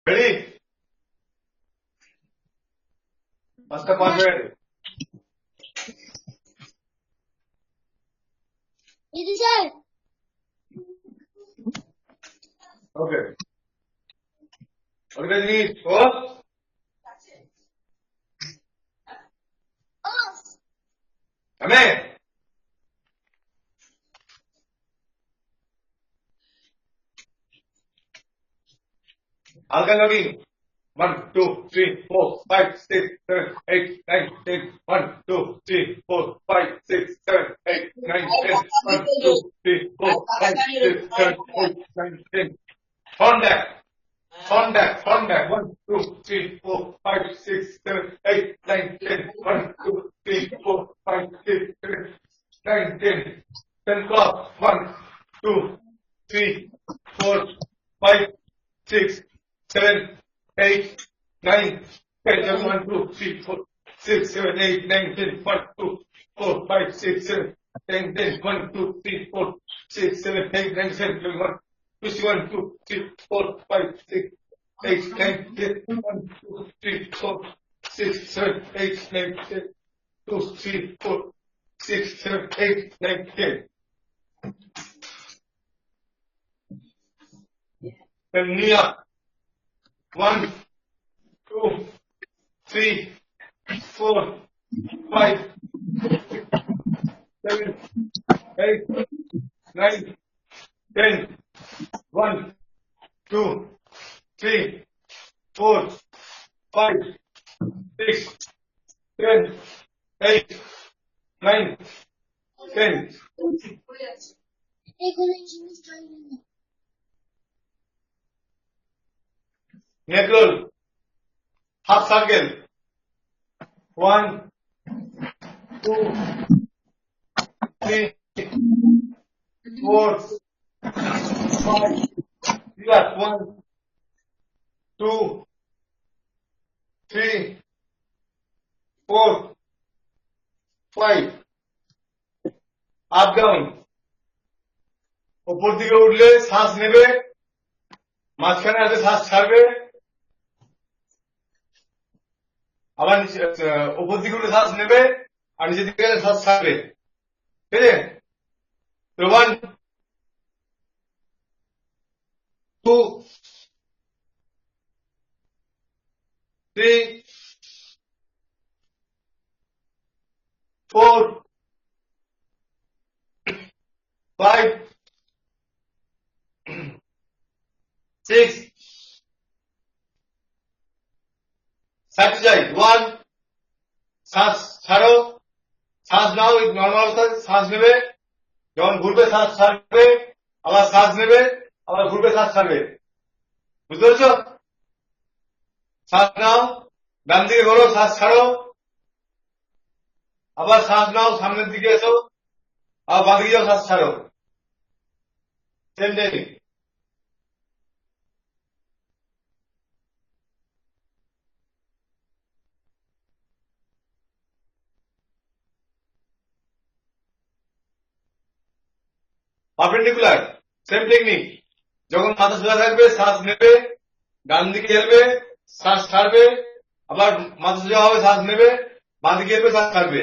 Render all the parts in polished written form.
Ready? First up, ready. It is sir. Okay. What does it mean? Off. Off. Amen. Alka logging. 1, 2, 3, 4, 5, 6, 7, 8, 9, 10. 1, 2, 3, 4, 5, 6, 7, 8, 9, 10. 1, 2, 3, 4, 5, 6, 7, 8, 9, 10. Contact. Contact. 1, 2, 3, 4, 5, 6, 7, 8, 9, 10. 1, 2, 3, 4, 5, 6, 7, 9, 10. 10 clap. 1, 2, 3, 4, 5, 6, 7, 8, 9, 10. 1, 2, 3, 4, 6, 7, 8, 9, 10. 1, 2, 4, 5, 6, 7, 10, 10. 1, 2, 3, 4, 6, 7, 8, 9, 10. 1, 2, 3, 4, 5, 6, 8, 9, 10. 1, 2, 3, 4, 6, 7, 8, 9, 10. 2, 3, 4, 6, 7, 8, 9, 10. Then knee up. 1, 2, 3, 4, 5, 7, 8, 9, 10. 1, 2, 3, 4, 5, 6, 7, 8, 9, 10. এগুলো জিনিস চলবে না। Neck roll. Half circle. 1, 2, 3, 4, 5. Relax. 1, 2, 3, 4, 5. Up down. উপর দিকে উঠলে শ্বাস নেবে, মাঝখানে আছে শ্বাস ছাড়বে, আবার উপর দিকে উঠে শ্বাস নেবে আর নিচের দিকে গেলে শ্বাস ছাড়বে। ঠিক আছে? 1, 2, 3, 4, 5, 6, 7, 1, শ্বাস ছাড়ো, শ্বাস নাও, নর্মাল অবস্থায় শ্বাস নেবে, যখন ঘুরবে শ্বাস ছাড়বে, আবার শ্বাস নেবে, আবার ঘুরবে শ্বাস ছাড়বে। বুঝতে পেরেছো? শ্বাস নাও, ডান দিকে ঘোরো, শ্বাস ছাড়ো, আবার শ্বাস নাও, সামনের দিকে এসো, আবার বাঁ দিকে যাও, শ্বাস ছাড়ো। Same technique. Perpendicular, same technique. যখন মাথা সোজা থাকবে শ্বাস নেবে, ডান দিকে এলবে, শ্বাস ছাড়বে, আবার মাথা সোজা হবে, শ্বাস নেবে, বাঁ দিকে এলবে, শ্বাস ছাড়বে।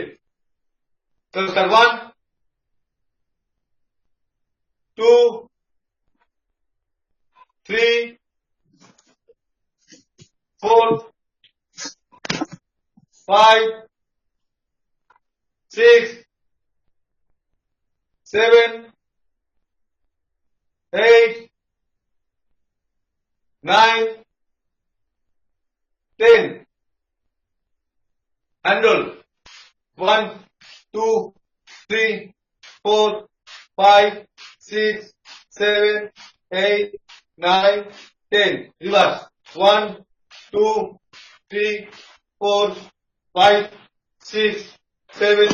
তো 1, 2, 3, 4, 5, 6, 7, 8, 9, 10. Handle. 1, 2, 3, 4, 5, 6, 7, 8, 9, 10. Reverse. 1, 2, 3, 4, 5, 6, 7,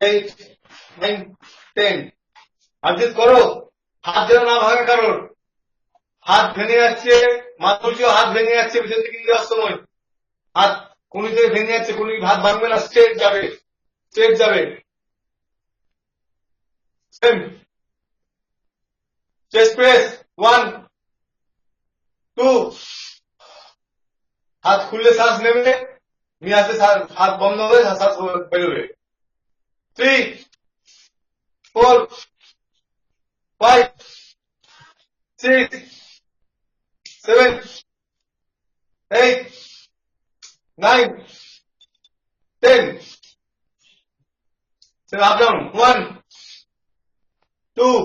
8, 9, 10. অ্যাডজাস্ট করো, হাত যেন না ভাঙে কারোর। হাত ভেঙে যাচ্ছে, মাথুর্য হাত ভেঙে যাচ্ছে পিছন থেকে নিয়ে যাওয়ার সময়, হাত কোনি থেকে ভেঙে যাচ্ছে, কোনি হাত ভাঙবে না, স্ট্রেট যাবে, স্ট্রেট যাবে। Same chest press. 1, 2, হাত খুললে শ্বাস নেবে, নিয়ে হাত বন্ধ হবে, শ্বাস বেরোবে। 3, 4, 5, 6, 7, 8, 9, 10. Then up down. 1, 2,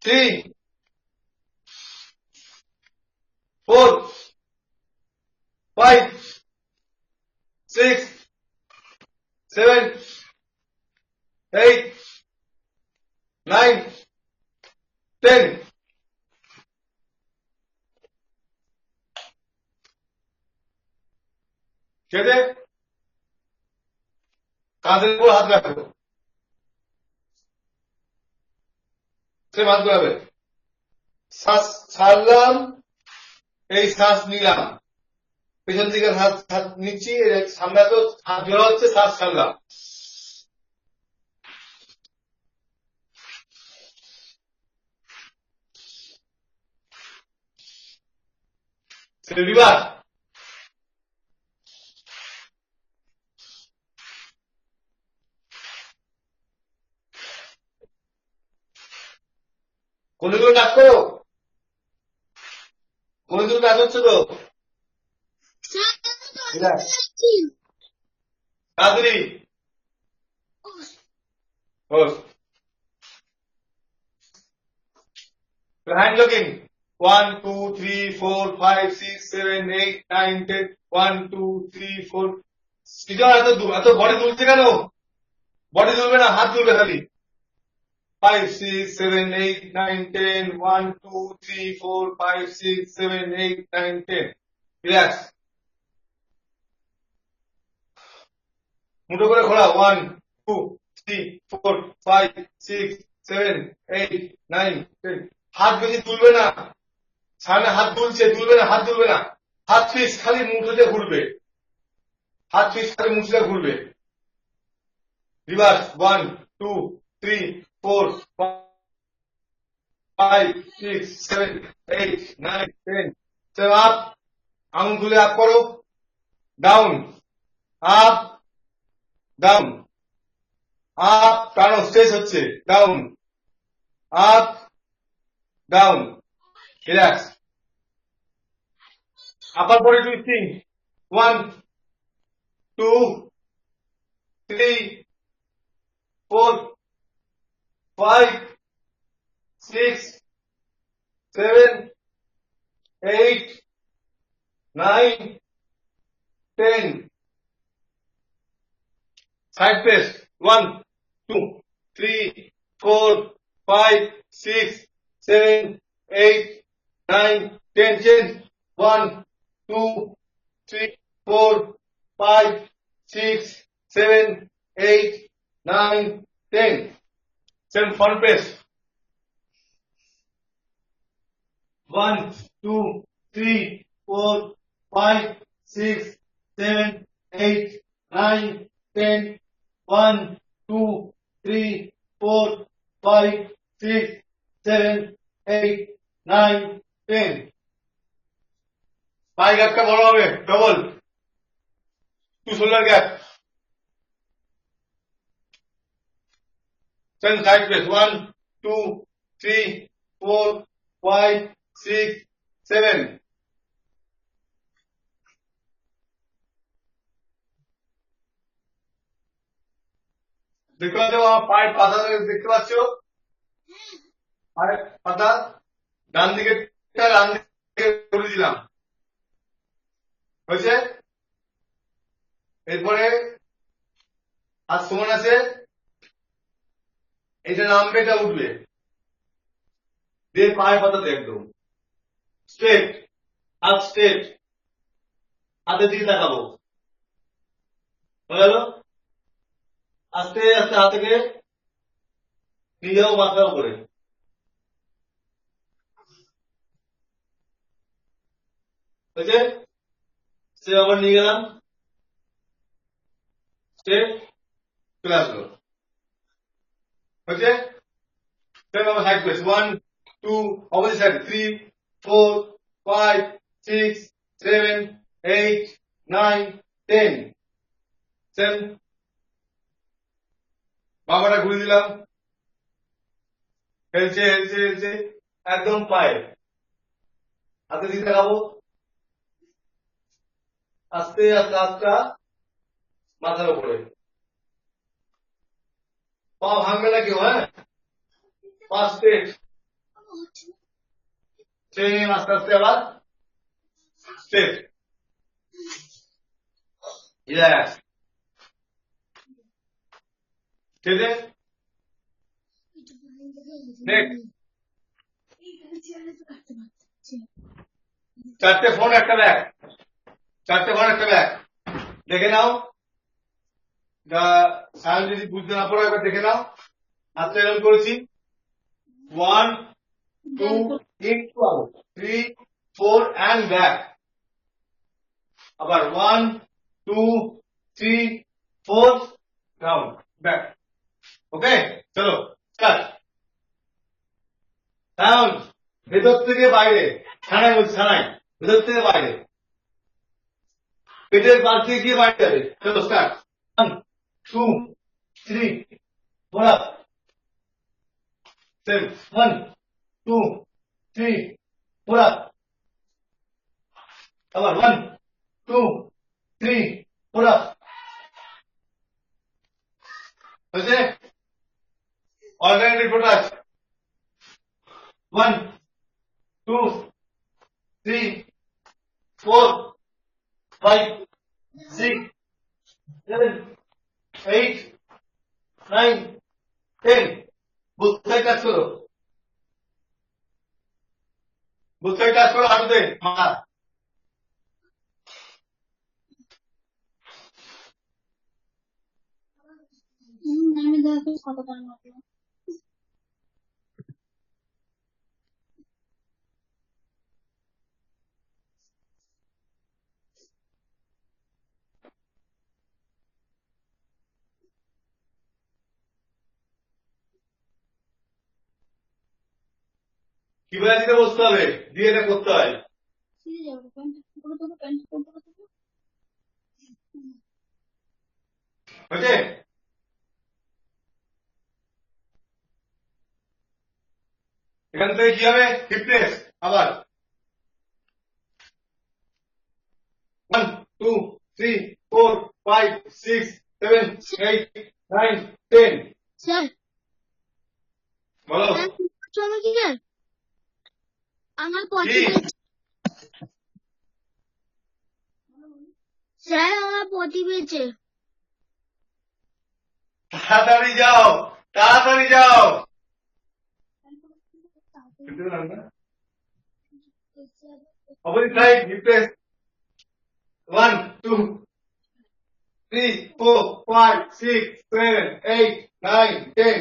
3, 4, 5, 6, 7, 8, 9, 10. কেটে কাঁধের উপর হাত রাখো, সে হাত ঘোরাবে। শ্বাস ছাড়লাম, এই শ্বাস নিলাম, পেছন দিকে হাত নিচ্ছি, সামনে তো হাত জোড়া হচ্ছে, শ্বাস ছাড়লাম। রিভার্স। কোনগুলো কাজ করো, কোনগুলো কাজ হচ্ছে তো তাড়াতাড়ি। Hand locking. 1, 2, 3, 4, 5, 6, 7, 8, 9, 10. 1, 2, 3, 4. এত বডি তুলছে কেন? বডি তুলবে না, হাত তুলবে খালি। 5, 6, 7, 8, 9, 10. 1, 2, 3, 4, 5, 6, 7, 8, 9, 10. রিল্যাক্স। মুঠো করে ঘোরা। 1, 2, 3, 4, 5, 6, 7, 8, 9, 10. হাত বেশি তুলবে না, সামনে হাত তুলবে না, হাত তুলবে না। হাত ফিক্স, খালি মুঠোতে ঘুরবে, হাত ফিক্স, খালি মুঠোতে ঘুরবে। রিভার্স। 1, 2, 3, 4, 5, 6, 7, 8, 9, 10. আপ, আঙুল তুলে আপ করো, ডাউন, আপ, ডাউন, আপ, টানো, স্ট্রেচ হচ্ছে, ডাউন, আপ, ডাউন, রিল্যাক্স। আপার body twisting. 1, 2, 3, 4, 5, 6, 7, 8, 9, 10. Side press. 1, 2, 3, 4, 5, 6, 7, 8, 9, 10. Change. 1, 2, 3, 4, 5, 6, 7, 8, 9, 10. Same front press. 1, 2, 3, 4, 5, 6, 7, 8, 9, 10. 1, 2, 3, 4, 5, 6, 7, 8, 9, 10. পাই গ্যাপটা বড় হবে, double. 2 shoulder gap. Then side press. 1, 2, 3, 4, 5, 6, 7. দেখতে পাচ্ছ আমার পায়ের পাতা দেখতে পাচ্ছ? পায়ের পাতা ডান দিকে করে দিলাম, হয়েছে? এরপরে হাত সমান আছে, এটা নামবে, এটা উঠবে, দিয়ে পায়ের পাতাতে একদম স্ট্রেট, হাত স্ট্রেট, হাতের দিকে তাকাবো, হয়ে গেল? আস্তে আস্তে হাতকে নিয়ে যাবো মাথার উপরে, হয়েছে? সে আবার নিয়ে গেলাম, স্ট্রেট, চলে আসলো, হয়েছে? Side press. 1, 2, opposite side. 3, 4, 5, 6, 7, 8, 9, 10. 7. বাবাটা ঘুরে দিলাম। হেলছে হেলছে হেলছে একদম পায়ে হাতে দিতে লাগাবো। আস্তে আস্তে আস্তে মাথার উপরে। পা ভাঙবে না কেউ, হ্যাঁ? পা স্ট্রেট। সেম আস্তে আস্তে আবার স্ট্রেট। রিল্যাক্স। ঠিক আছে? নেক্সট। 4টে ফোন একটা ব্যাগ। 4টে ফোন একটা ব্যাগ। দেখে নাও। সায়ন যদি বুঝতে না পারো একবার দেখে নাও। হাতটা এরকম করেছি। 1, 2, 3, 4 and back. আবার 1, 2, 3, 4 down back. ওকে, চলো স্টার্ট। সায়ন ভেতর থেকে বাইরে, ছাড়াই বলছি, ছাড়াই, ভেতর থেকে বাইরে, পেটের পাশ দিয়ে গিয়ে বাইরে যাবে। চলো স্টার্ট। 1, 2, 3, 4 up. 1, 2, 3, 4 up. আবার 1, 2, 3, 4 up. হয়েছে? অল্টারনেটিভ ফোটা আছে। 1, 2, 3, 4, 5, 6, 7, 8, 9, 10. বুঝতে কাজ করো, বুঝতে কাজ করো হাঁটুতে মাথা। আমি দেখো কতবার মতো কিভাবে দিতে বসতে হবে, দিয়ে এটা করতে হয়। ছিঁড়ে যাবে প্যান্ট করে দেবো প্যান্ট করে দেবো হয়েছে? এখান থেকে কি হবে, ফিটনেস। আবার 1, 2, 3, 4, 5, 6, 7, 8, 9, 10. স্যার বলো চলো কি স্যার আমার পটি কি? স্যার আমার পটি পেয়েছে তাড়াতাড়ি যাও, তাড়াতাড়ি যাও। Opposite side, fitness. 1, 2, 3, 4, 5, 6, 7, 8, 9, 10.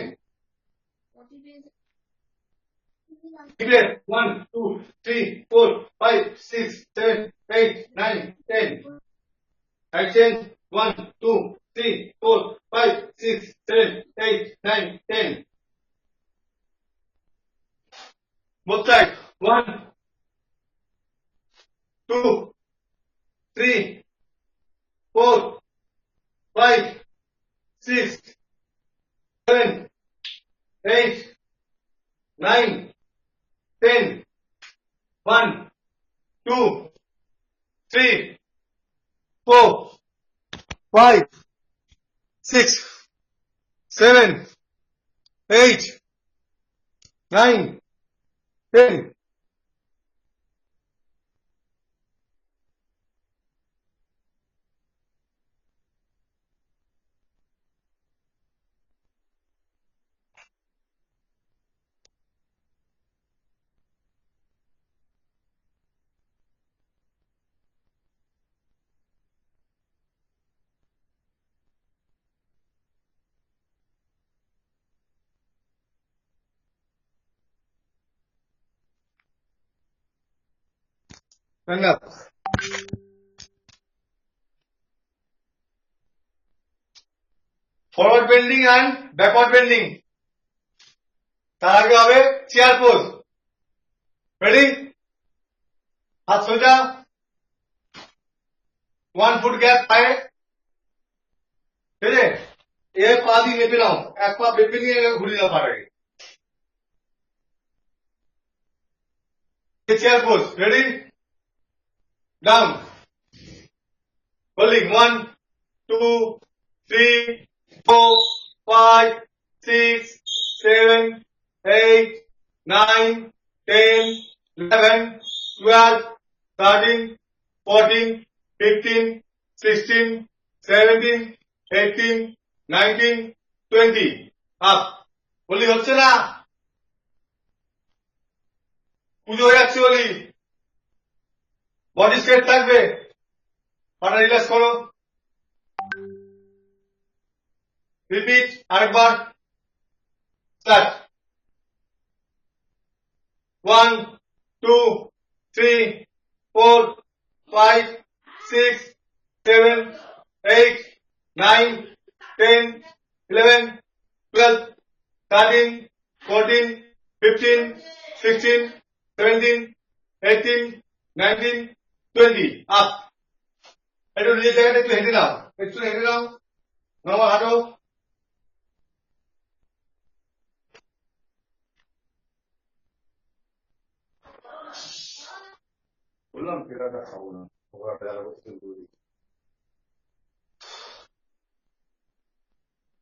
Fitness. 1, 2, 3, 4, 5, 6, 7, 8, 9, 10. Right change. 1, 2, 3, 4, 5, 6, 7, 8, 9, 10. Both sides. 1, 2, 3, 4, 5, 6, 7, 8, 9, 10. 1, 2, 3, 4, 5, 6, 7, 8, 9, 10. Stand up. Forward bending and backward bending. তার আগে হবে চেয়ার পোজ। রেডি? হাত সোজা, 1 ফুট গ্যাপ পায়ে, ঠিক আছে? এ পা দিয়ে মেপে নাও, এক পা মেপে নিয়ে ঘুরিয়ে দাও পায়ে। Chair pose, ready? Down. Holding 1 2 3 4 5 6 7 8 9 10 11 12 13 14 15 16 17 18 19 20 up. বলি হচ্ছে না, পুজো হয়ে যাচ্ছে বলি। বডি স্ট্রেট থাকবে, পাটা রিল্যাক্স করো। রিপিট আরেকবার, স্টার্ট। 1 2 3 4 5 6 7 8 9 10 11 12 13 14 15 16 17 18 19 20 আপ। একটু নিজের জায়গাটা একটু হেঁটে নাও, একটু হেঁটে নাও, নর্মাল হাঁটো। বললাম পেটাটা খাবো না, ওরা বেলা করতে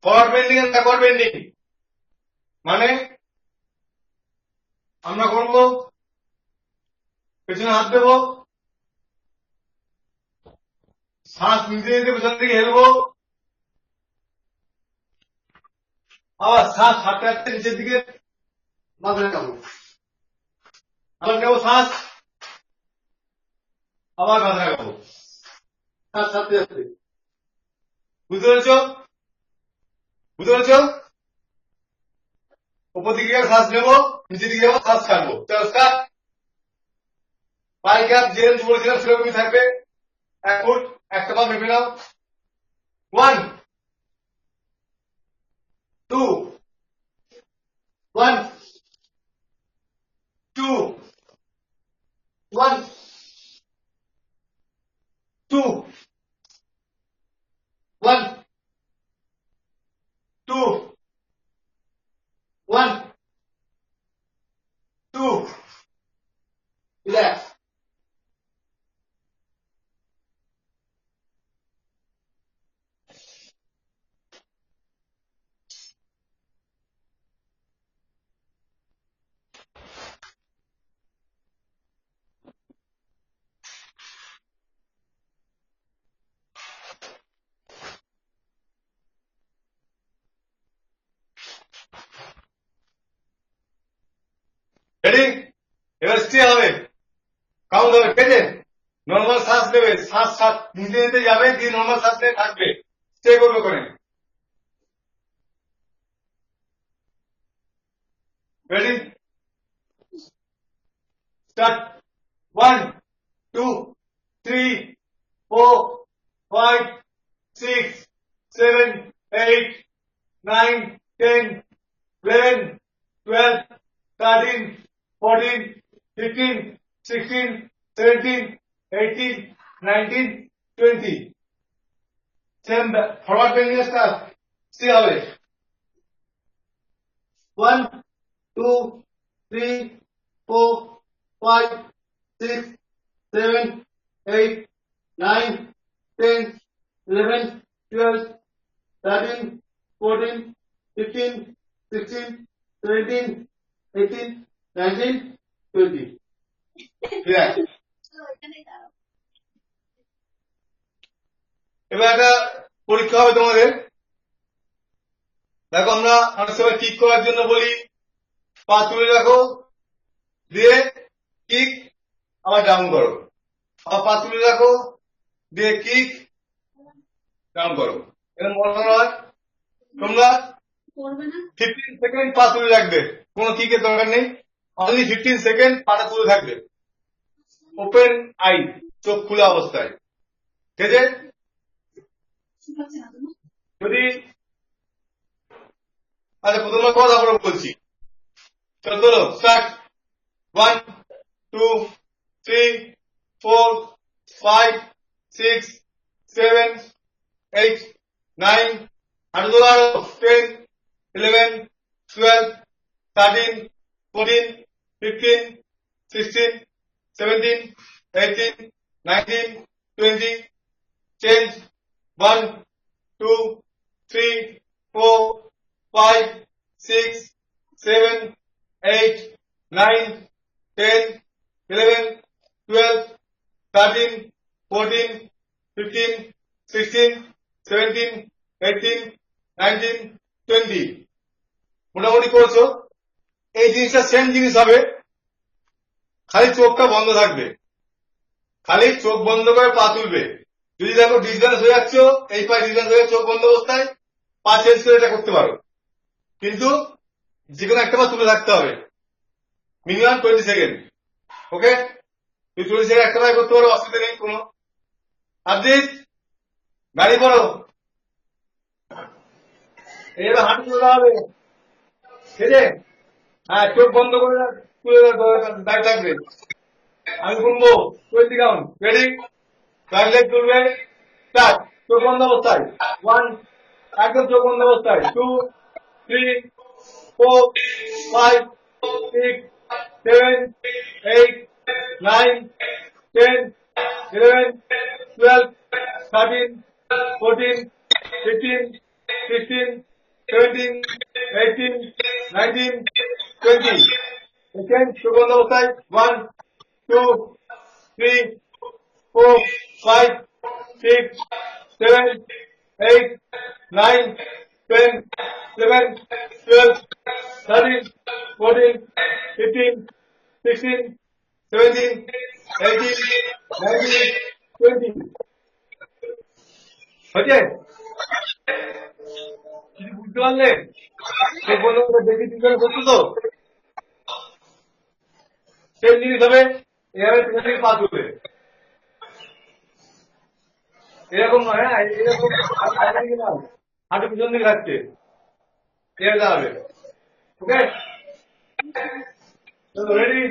forward bending and backward bending মানে আমরা করবো পেছনে হাত দেবো, শ্বাস নিতে নিতে পেছন দিকে হেলবো, আবার শ্বাস হাঁটতে হাঁটতে নিচের দিকে মাথায় যাবো, আবার নেবো শ্বাস, আবার মাথায় যাবো, শ্বাস ছাড়তে যাচ্ছে। বুঝতে পেরেছ? বুঝতে পেরেছ? উপর দিকে শ্বাস নেবো, নিচের দিকে যাবো, শ্বাস ছাড়বো। চলো স্টার্ট। পায়ে গ্যাপ যেরকম বলেছিলাম সেরকমই থাকবে, 1 ফুট, একটা পা মেপে নাও। 1 2 1 2 1 2 1 2 1 2 রিল্যাক্স। রেডি? এবার স্টে হবে, কাউন্ট হবে, ঠিক আছে? নর্মাল শ্বাস নেবে, শ্বাস শ্বাস নিতে নিতে যাবে, দিয়ে নর্মাল শ্বাস নিয়ে থাকবে, স্টে করবে ওখানে। Ready? Start. 1 2 3 4 5 6 7 8 9 10 11 12 13 14 15 16 17 18 19 20 same forward bending start. সি হবে 1 2 3 4 5 6 7 8 9 10 11 12 13 14 15 16 17 18 19 20 রিল্যাক্স। এবার একটা পরীক্ষা হবে তোমাদের। দেখো আমরা অনেক সময় কিক করার জন্য বলি পা তুলে রাখো, দিয়ে কিক, আবার ডাউন করো, আবার পা তুলে রাখো, দিয়ে কিক, ডাউন করো। এরকম বড় হয়। তোমরা 15 সেকেন্ড পা তুলে রাখবে, কোনো কিকের দরকার নেই, অনলি 15 সেকেন্ড পাটা তুলে থাকবে, ওপেন আই, চোখ খোলা অবস্থায়, ঠিক আছে? যদি আচ্ছা প্রথমবার কথা তারপরে বলছি, চলো স্টার্ট। 1 2 3 4 5 6 7, 8, 9, হাঁটু তোলা আরো 10, 11, 12, 13, 14, 15, 16, 17, 18, 19, 20, change 1, 2, 3, 4, 5, 6, 7, 8, 9, 10, 11, 12, 13, 14, 15, 16, 17, 18, 19, 20 মোটামুটি করছো। এই জিনিসটা সেম জিনিস হবে, খালি চোখটা বন্ধ থাকবে, খালি চোখ বন্ধ করে পা তুলবে। যদি দেখো ডিসব্যালেন্স হয়ে যাচ্ছ, এই পায়ে ডিসব্যালেন্স হয়ে চোখ বন্ধ অবস্থায় পা চেঞ্জ করে এটা করতে পারো, কিন্তু যে কোনো একটা পা তুলে থাকতে হবে মিনিমাম 20 সেকেন্ড। ওকে, তুই 20 সেকেন্ড একটা পায়ে করতে পারো, অসুবিধা নেই কোনো। আদিত গাড়ি পড়ো, এইবার হাঁটু তোলা হবে, ঠিক আছে? হ্যাঁ, চোখ বন্ধ করে তুলে দাঁড়িয়ে থাকবে। আমি গুনবো 20 কাউন্ট, রেডি? ডান লেগ তুলবে, স্টার্ট। চোখ বন্ধ অবস্থায় 1, একদম চোখ বন্ধ অবস্থায় 2, 3, 4, 5, 6, 7, 8, 9, 10, 11, 12, 13, 14, 15, 16, 17, 18, 19, 20 Again, চোখ বন্ধ অবস্থায় 1, 2, 3, 4, 5, 6, 7, 8, 9, 10, 11, 12, 13, 14, 15, 16, 17, 18, 19, 20 হয়েছে? কিছু বুঝতে পারলে? চোখ বন্ধ করে দেখি তিনজনে করছো তো? সেম জিনিস হবে, এভাবে পিছন থেকে পা তুলবে, এরকম নয়। হ্যাঁ, এরকম হাঁটু পিছন দিকে থাকছে, এরকম হবে। ওকে, রেডি?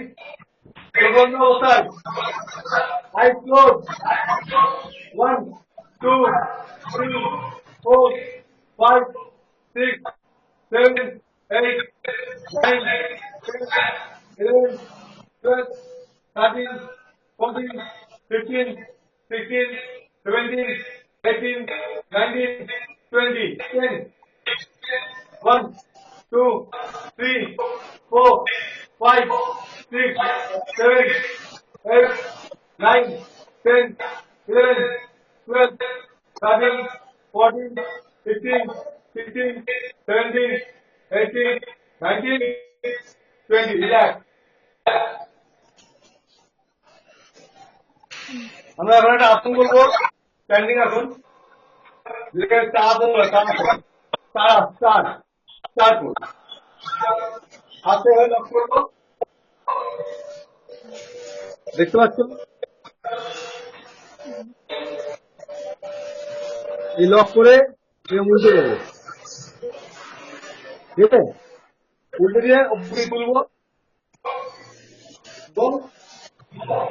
চোখ বন্ধ অবস্থায়, আইস ক্লোজ, 1, 2, 3, 4, 5, 6, 7, 8, 9, 10, 11, 12, 13, 14, 15, 16, 17, 18, 19, 20, 10, 1, 2, 3, 4, 5, 6, 7, 8, 9, 10, 11, 12, 13, 14, 15, 16, 17, 18, 19, 20 রিল্যাক্স। আমরা এখন একটা আসন করবো, স্ট্যান্ডিং আসন, যেটাকে আসন বলে, স্টার পোজ। হাতে হয়ে লক করবো, দেখতে পাচ্ছ? এই লক করে উল্টে দেবো, ঠিক আছে? উল্টে দিয়ে উপরে তুলবো এবং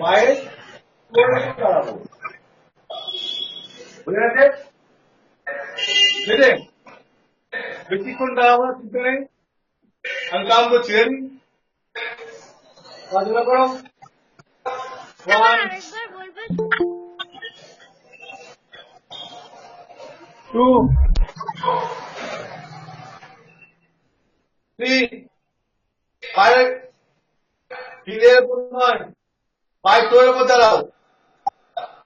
পায়ে দাঁড়াবো, বুঝে গেছে? বুঝলে? বেশিক্ষণ দাঁড়াবো না, চিন্তা নেই, আমি কাম করছি। রেডি? পড়াশোনা করো। 1, 2, 3, পায়ের হিলের উপর নয়, পায়ের টোয়ের উপর দাঁড়াও।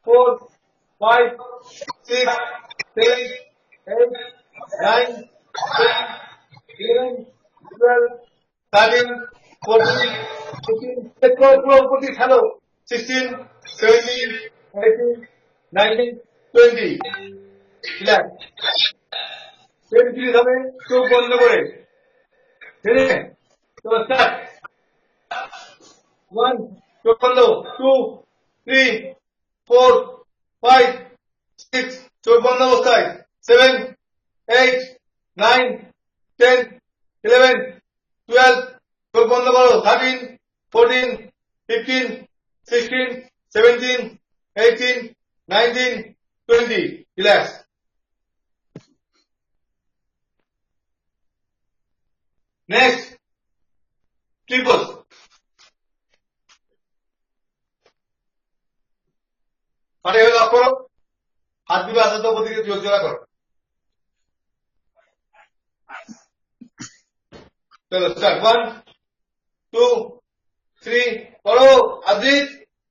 4, 5, 6, 7, 8, 9, 10, 11, 12, 13, 14, 15, পুরো উপর দিয়ে খেলো। 16, 17, 18, 19, 20 রিল্যাক্স। 10 মিনিট হবে, চোখ বন্ধ করে, ঠিক আছে? তো স্টার্ট। 1, চোখ বন্ধ, 2, 3, 4, 5, 6, চোখ বন্ধ অবস্থায়, 7, 8, 9, 10, 11, 12, চোখ বন্ধ করো, 13, 14, 15, 16, 17, 18, 19, 20. Relax. Next. Triples. পাটে লক করো, হাত দিবে আস্তে আস্তে উপর দিকে জোড়া করো। চলো স্টার্ট 1 2 3 করো। আদিত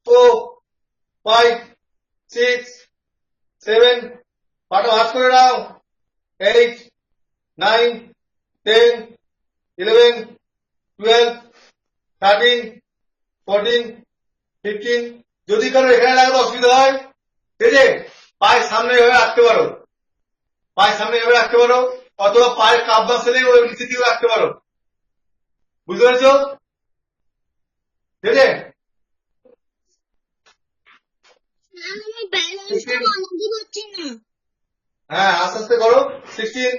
4 5 6 7 পাটো হাত করে নাও 8 9 10 11 12 13 14 15 যদি কারো এখানে লাগলে অসুবিধা হয় ঠিক আছে পায়ের সামনে এভাবে রাখতে পারো, পায়ের সামনে এভাবে রাখতে পারো, অথবা পায়ের কাপ বাসলে ওই নিচে দিয়েও রাখতে পারো। বুঝতে পেরেছো? ঠিক আছে আমি ব্যালেন্সটা বানাতে পারছি না। হ্যাঁ আস্তে আস্তে করো। 16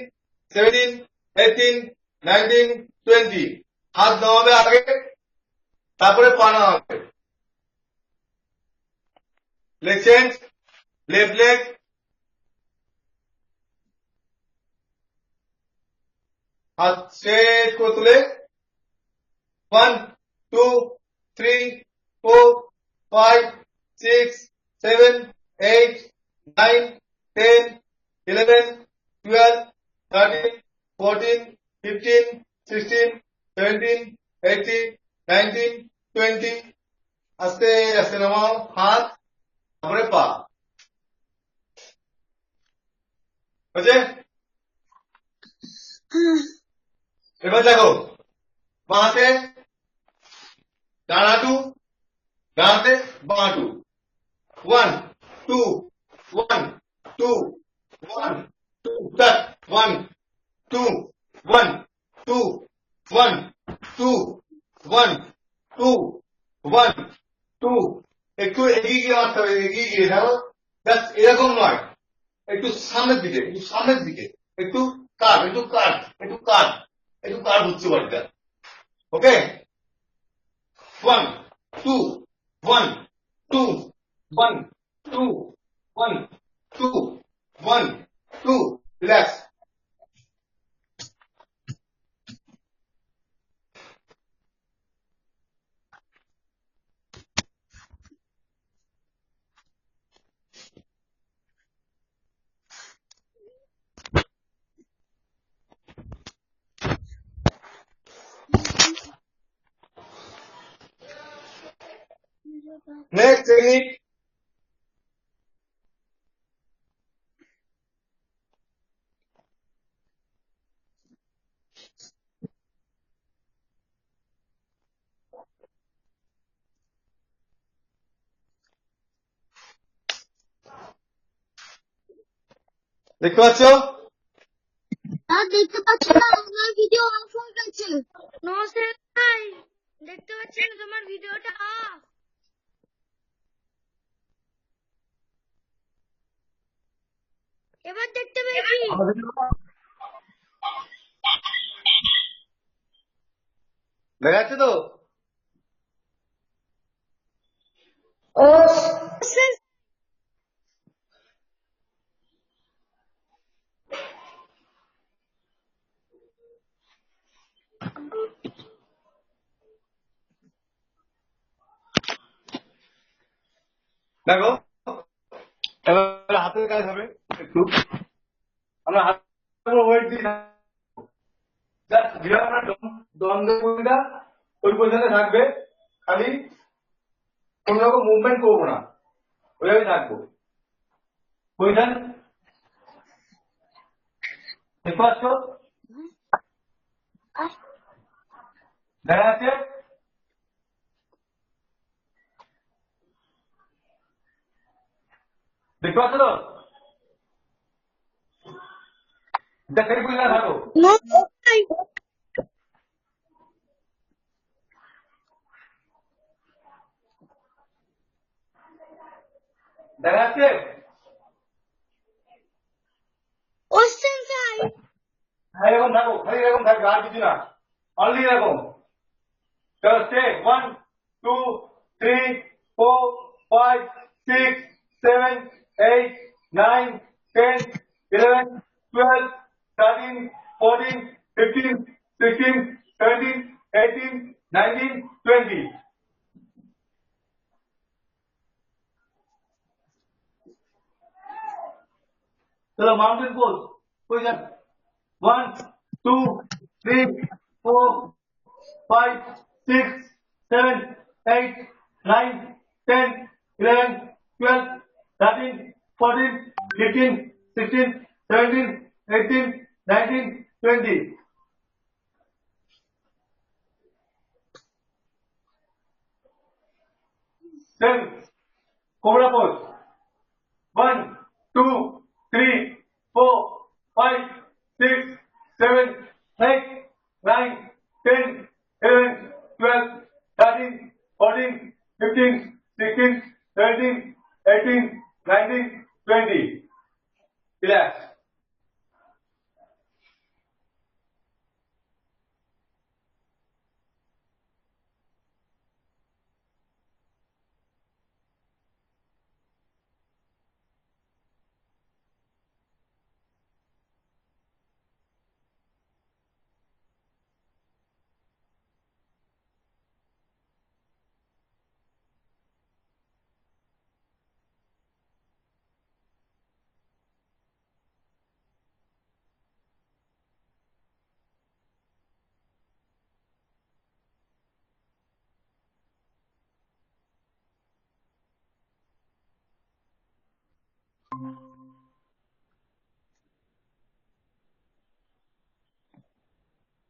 17 18 19 20 হাত নামাবে আগে, তারপরে পা নামাবে। লেগ চেঞ্জ, লেফট লেগ, হাত স্ট্রেট করে তুলে 1 2 3 4 5 6 7 8 9 10 11 12 13 14 15 16 17 18 19 20 আস্তে আস্তে নামাও হাত, তারপরে পা। বুঝছে? এবার দেখো বাঁ হাতে ডান হাঁটু, ডান হাতে বাঁ হাঁটু। 1 2 1 2 1 2 স্টার্ট 1 2 1 2 1 2 1 2 1 2 একটু এগিয়ে গিয়ে মারতে হবে, এগিয়ে গিয়ে দেখো জাস্ট এরকম নয়, একটু সামনের দিকে, একটু সামনের দিকে, একটু কাট, একটু কাট, একটু কাট, একটু কাট হচ্ছে বাড়িটা। ওকে 1 2 1 2 1 2 1 2 1 2 রিল্যাক্স। নেক্সট টেকনিক দেখতে পাচ্ছ? আর দেখতে পাচ্ছি না, আমার ভিডিও অফ হয়ে গেছে। নমস্তে ভাই, দেখতে পাচ্ছি না তোমার ভিডিওটা অফ। এবার দেখতে পেয়েছি। দেখা যাচ্ছে তো? দেখো এবার হাতের কাজ হবে একটু, আমরা হাতের ওয়েট দিই না, যেভাবে আমরা দ্বন্দ্বের পরিটা ওই পজিশনে থাকবে, খালি কোন রকম মুভমেন্ট করবো না, ওইভাবে থাকবো। পজিশন দেখতে পাচ্ছ? দেখা যাচ্ছে? দেখতে পাচ্ছ তো? সেই পজিশনে থাকো। দেখা যাচ্ছে? হ্যাঁ এরকম থাকো, খালি এরকম থাকবে, আর কিছু না, অনলি এরকম। চলো স্টে 1 2 3 4 5 6 7 8 9, 10, 11, 12, 13, 14, 15, 16, 17, 18, 19, 20. चलो mountain pose position 1, 2, 3, 4, 5, 6, 7, 8, 9, 10, 11, 12, 13, 14, 15, 16, 17, 18, 19, 20. 10. Cobra pose. 1, 2, 3, 4, 5, 6, 7, 8, 9, 10, 11, 12, 13, 14, 15, 16, 17, 18, 19, 20. Relax.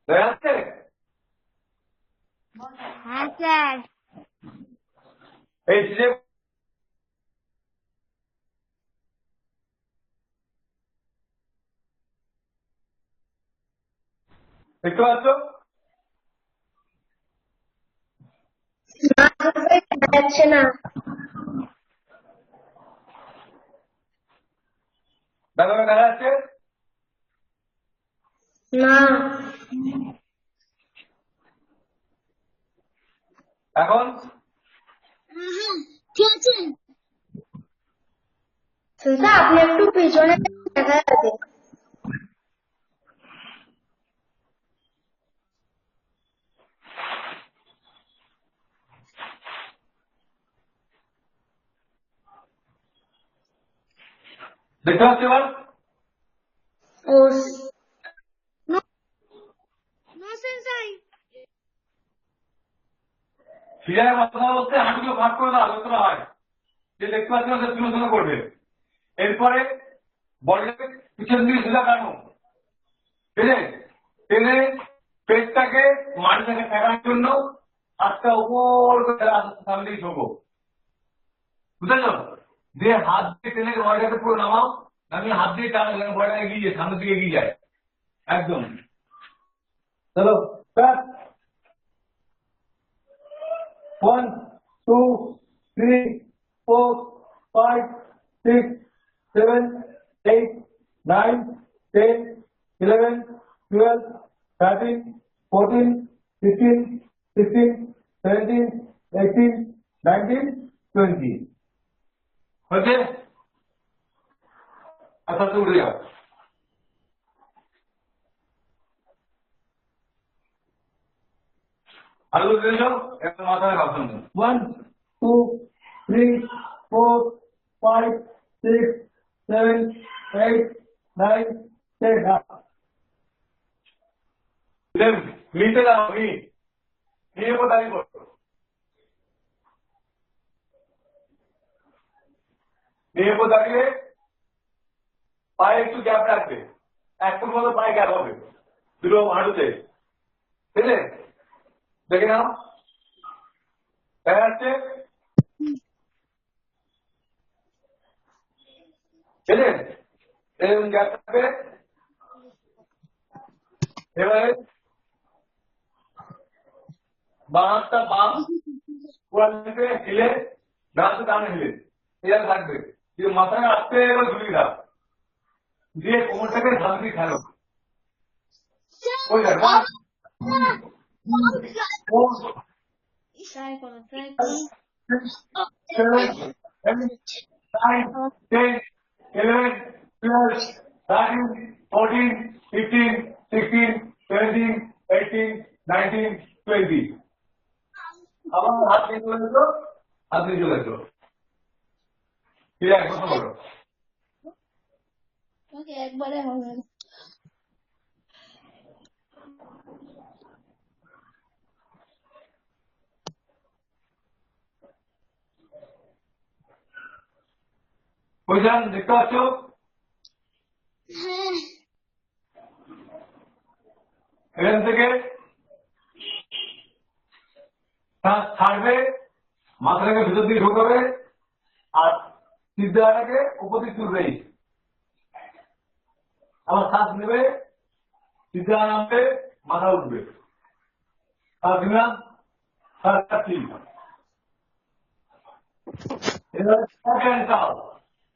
Relax. হ্যাঁ স্যার। এই যে দেখতে পাচ্ছ যাচ্ছে না। দাদা দেখা যাচ্ছে না। এখন ঠিক আছে স্যার, আপনি একটু পিছনে দেখা যাবে। দেখতে পাচ্ছ এবার ও নো সেন্সাই। ফিরায় কথা বলতে হাঁটুগুলো ভাগ করে দাও যতটা হয় যে দেখতে পাচ্ছ না সে তুলনা করবে এরপরে বডিটাকে পিছন দিকে সোজা টানো টেনে টেনে পেটটাকে মাটি থেকে ঠেকানোর জন্য হাতটা উপর করে সামনে দিকে ছোকো বুঝেছ দিয়ে হাত দিয়ে টেনে বডিটাকে পুরো নামাও নামিয়ে হাত দিয়ে টানো যেন বডিটা এগিয়ে যায় সামনের দিকে এগিয়ে যায় একদম চলো ব্যাস 1, 2, 3, 4, 5, 6, 7, 8, 9, 10, 11, 12, 13, 14, 15, 16, 17, 18, 19, 20. হয়েছে আচ্ছা তো উঠে যাও আলু দিয়ে যাও একটা মাথায় ভাবছেন 1, 2, 3, 4, 5, 6, 7, 8, 9, 10. নিতে যাও নিয়ে উপর দাঁড়িয়ে পড়ো নিয়ে উপর দাঁড়িয়ে পায়ে একটু গ্যাপ রাখবে এক ফুট মতো পায়ে গ্যাপ হবে দুটো হাঁটুতে ঠিক আছে দেখে নাও দেখা যাচ্ছে ঠিক আছে এরকম গ্যাপ থাকবে এবারে বাম হাতটা বাম পুরা হিলে ডান হাতটা ডানে হিলে এরকম থাকবে দিয়ে মাথায় আসতে এবার ঝুলিয়ে দাও দিয়ে কোমরটাকে সামনে দিয়ে খেলো ওই দেখ 1, 2, 3, ট্রাই করো ট্রাই করো। 6, 7, 8, 9, 10, 11, 12, 13, 14, 15, 16, 17, 18, 19, 20. আবার হাত নিয়ে চলে যেত, হাত নিয়ে চলে যেত। ঠিক আছে, কথা বলো। ওকে একবারে হবে। বুঝলেন, দেখতে পাচ্ছ? হ্যাঁ এখান থেকে ছাড়বে, মাথাটাকে ভিতর দিয়ে ঢোকাবে, আর সিদ্ধাটাকে উপর দিকে তুলবেই। আবার শ্বাস নেবে, সিদ্ধা নামবে, মাথা উঠবে। শ্বাস নিলাম, শ্বাস ছাড়ছি।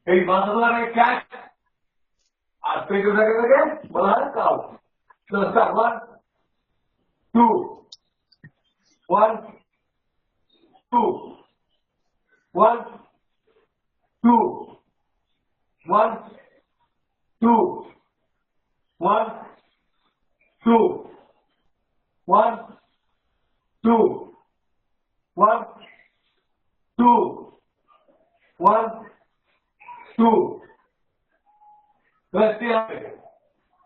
এই মাথাটাকে ক্যাচ, আর পেটটাকে বলা হয় cow. One two, one two, one two, one two, one two, one two, one two, one two.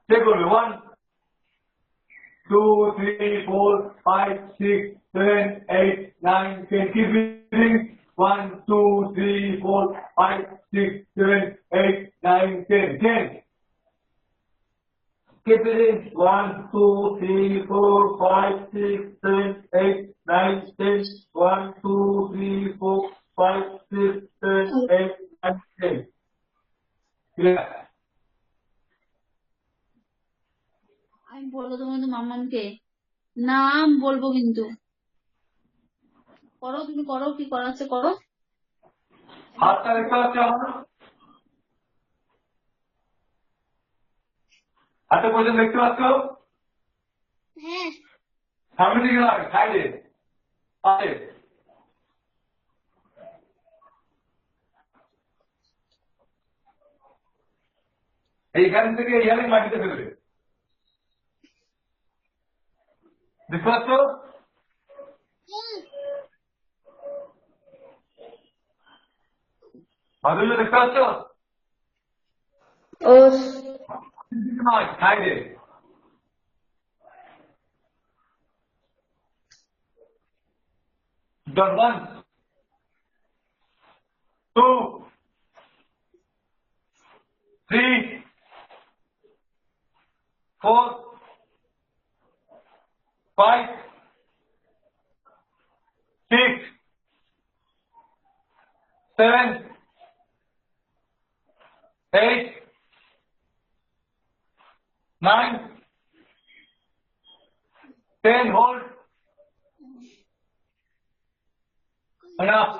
Check করবে 1 2 3 4 5 6 7 8 9 10 keep reading 1 2 3 4 5 6 7 8 9 10 10 keep reading 1 2 3 4 5 6 7 8 9 10 1 2 3 4 5 6 7 8 9 10 clear আমি বলবো তোমার মামামকে নাম বলবো কিন্তু করো তুমি করো কি করাচ্ছে করো হাতটা দেখতে পাচ্ছ আমার হাতে পর্যন্ত দেখতে পাচ্ছ হ্যাঁ সামনে দিকে নয় সাইডে পাশে এইখান থেকে এইখানে মাটিতে ফেলবে দেখতে পাচ্ছ মাধুর্য দেখতে পাচ্ছ ও নয় সাইডে done 1 2 3 4 5 6 7 8 9 10 hold enough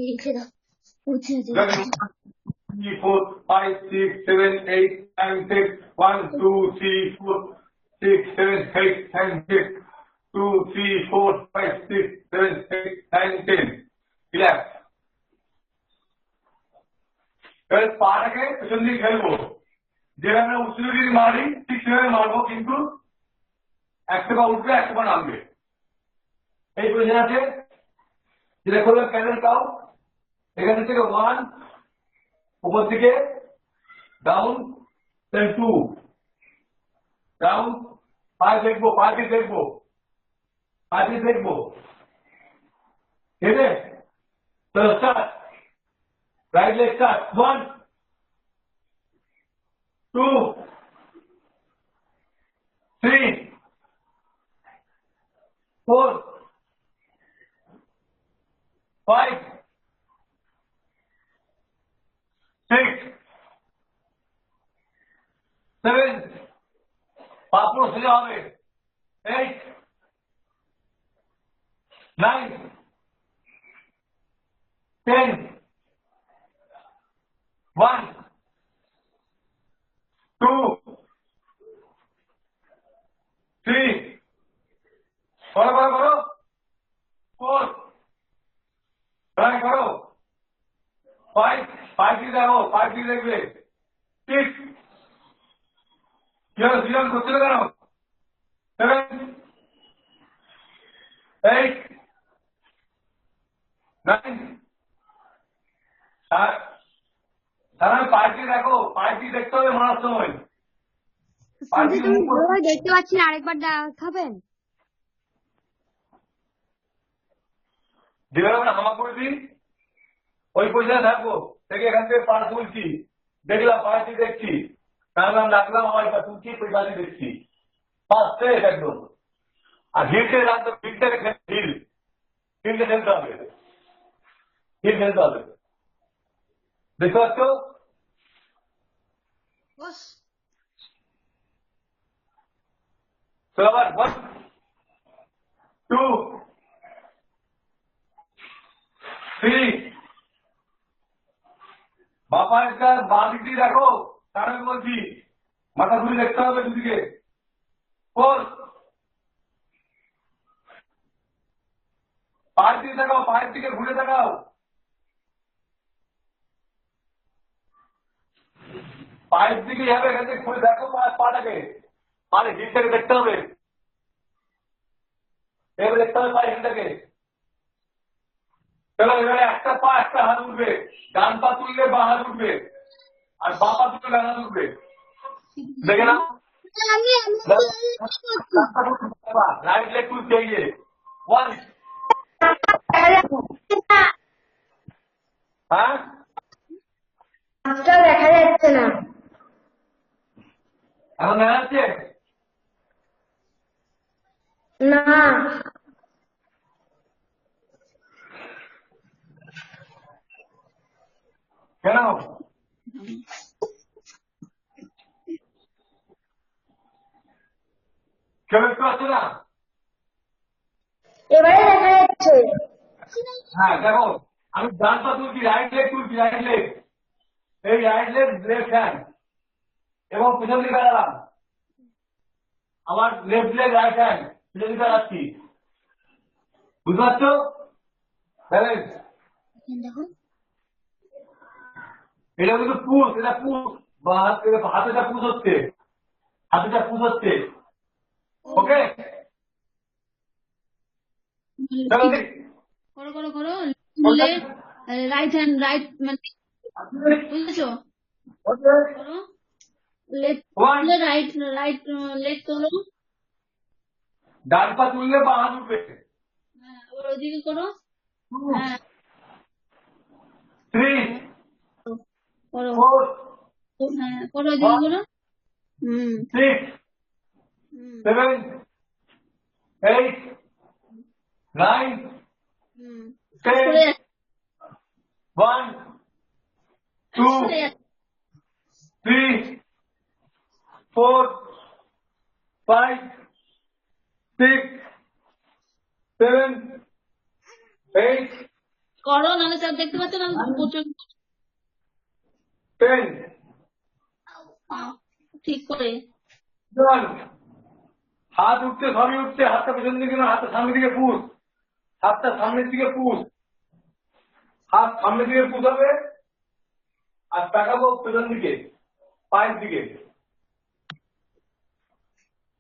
লিখে দাও বুঝে 3 4 5 6 7 8 9 10 1 2 3 4 6 7 8 9 10 2 3 4 5 6 7 8 9 10 relax এবার পাটাকে পেছন দিকে ফেলবো যেভাবে উঁচু যদি মারি ঠিক সেভাবে মারবো কিন্তু একটা পা উঠবে একটা পা নামবে এই পজিশন আছে যেটা করবে প্যানেল কাউ এখান থেকে 1 উপর দিকে ডাউন দেন 2 ডাউন 5 দেখবো 5 দেখবো 5 দেখবো ঠিক আছে চলো স্টার্ট রাইট লেগ স্টার্ট 1 2 3 4 5 6 7 পাপুর সোজা হবে 8 9 10 1 2 3 বড় বড় বড় 4 ট্রাই করো। 5 5 দিয়ে দেখো, 5 দিয়ে দেখবে। 6 কি হলো, জিরো করছিল কেন? 7 8 9 তাহলে 5 দিয়ে দেখো, 5 দিয়ে দেখতে হবে মারার সময়। শুনছি তুমি ভালোভাবে দেখতে পাচ্ছি না, আরেকবার দেখাবেন? যেভাবে হামা করে দিন ওই পয়সা থাকবো থেকে এখান থেকে পাশ বলছি, দেখলাম পাশি দেখছি, কানলাম ডাকলাম আমার কাছে তুলছি পয়সা দেখছি, পাঁচ শেষ একদম। আর হিলকে রাখতো, হিলটাকে হিল হিলকে খেলতে হবে, হিল খেলতে হবে। দেখতে পাচ্ছ? তো আবার 1 2 3 বাপা একটা বাঁ দিক দিয়ে দেখো, তার আমি বলছি মাথা ঘুরে দেখতে হবে দুদিকে। 4 পায়ের দিকে দেখাও, পায়ের দিকে ঘুরে দেখাও। পায়ের দিকে যাবে, এখান থেকে ঘুরে দেখো পাটাকে, পায়ের হিলটাকে দেখতে হবে, এবারে দেখতে হবে পায়ের হিলটাকে। চলো এবারে একটা পা একটা হাত উঠবে, ডান পা তুললে বা হাত উঠবে, আর বাঁ পা তুললে ডান হাত উঠবে। দেখে না? রাইট লেগ তুলছে এই যে 1 হ্যাঁ দেখা যাচ্ছে না। এখন দেখা যাচ্ছে না, কেন? কেউ একটু আছে না? এবারে দেখা যাচ্ছে। হ্যাঁ দেখো, আমি ডান পা তুলছি, রাইট লেগ তুলছি, রাইট লেগ, এই রাইট লেগ লেফট হ্যান্ড, এবং পিছন দিকে দাঁড়ালাম, আমার লেফট লেগ রাইট হ্যান্ড, পিছন দিকে দাঁড়াচ্ছি। বুঝতে পারছো? ব্যালেন্স। এটা কিন্তু পুশ, এটা পুশ, বা হাতেটা পুশ হচ্ছে, হাতেটা পুশ হচ্ছে। ওকে, চলো করো করো করো, রাইট হ্যান্ড রাইট মানে বুঝেছো, করো লেফট রাইট রাইট লেগ তোলো, ডান পা তুললে বা হাত উঠবে। হ্যাঁ আবার ওইদিকে করো, হ্যাঁ 3 করো, 4 হ্যাঁ করো ওইদিকে করো, 6 7 8 9 সরে 10 1 2 সরে 3 4 5 6 7 8 করো, নাহলে সব দেখতে পাচ্ছ না প্রচুর। 10 ঠিক করে 1 হাত উঠছে, সবই উঠছে, হাতটা পেছন দিকে না, হাতটা সামনের দিকে পুশ, হাতটা সামনের দিকে পুশ, হাত সামনের দিকে পুশ হবে, আর তাকাবো পেছন দিকে, পায়ের দিকে।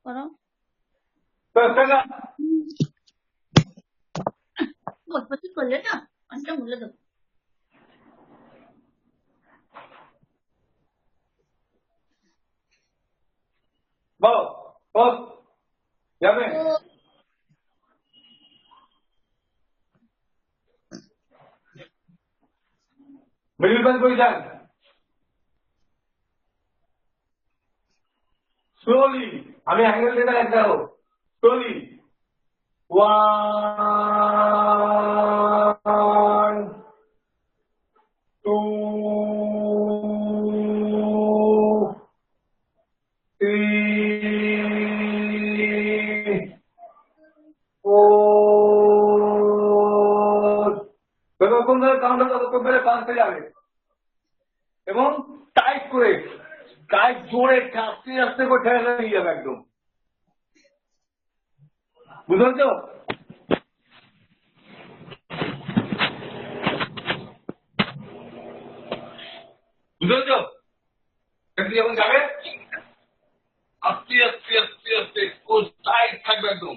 করো, তো টাকা ঠিক করলে না, অনেকটা মূল্য দেবো। বলো বস যাবে। মিডিল পাস পজিশন, স্লোলি, আমি অ্যাঙ্গেল ডেটা একটা হো, স্লোলি 1 2 3 4 যতক্ষণ ধরে কাউন্টার ততক্ষণ ধরে পাঁচতে যাবে, এবং টাইট করে, টাইট জোরে আস্তে আস্তে করে ঠেলে নিয়ে যাবে একদম। বুঝতে পারছো? বুঝতে পেরেছ? এখান থেকে যখন যাবে আস্তে আস্তে আস্তে আস্তে ও টাইট থাকবে একদম,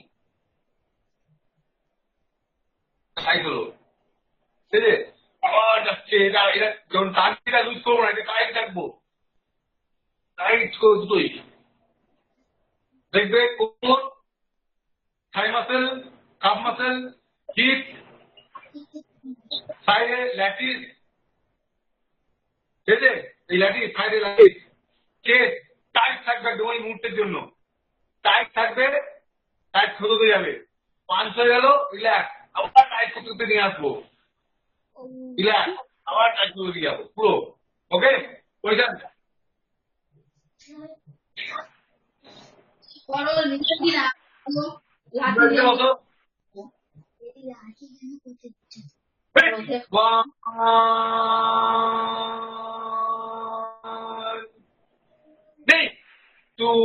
টাইট হলো, ঠিক আছে? আবার যাচ্ছে, এটা এটা যখন টাইটটা লুজ করবো না, এটা টাইট থাকবো, টাইট করে দুটোই দেখবে। কোমর, thigh muscle, calf muscle, hip, সাইডে ল্যাটিস, ঠিক আছে? এই ল্যাটিস, সাইডে ল্যাটিস, চেস্ট টাইট থাকবে একদম ওই মুহূর্তের জন্য, টাইট থাকবে, টাইট হতে যাবে, পাঞ্চ হয়ে গেল, রিল্যাক্স, আবার টাইট করতে নিয়ে আসবো, রিল্যাক্স, আবার টাইট করে দিয়ে যাবো পুরো। ওকে, পয়সা বড় নিচে কি না লাঠি দিয়ে মতো লাঠি কেন করতে দিচ্ছে? One, two,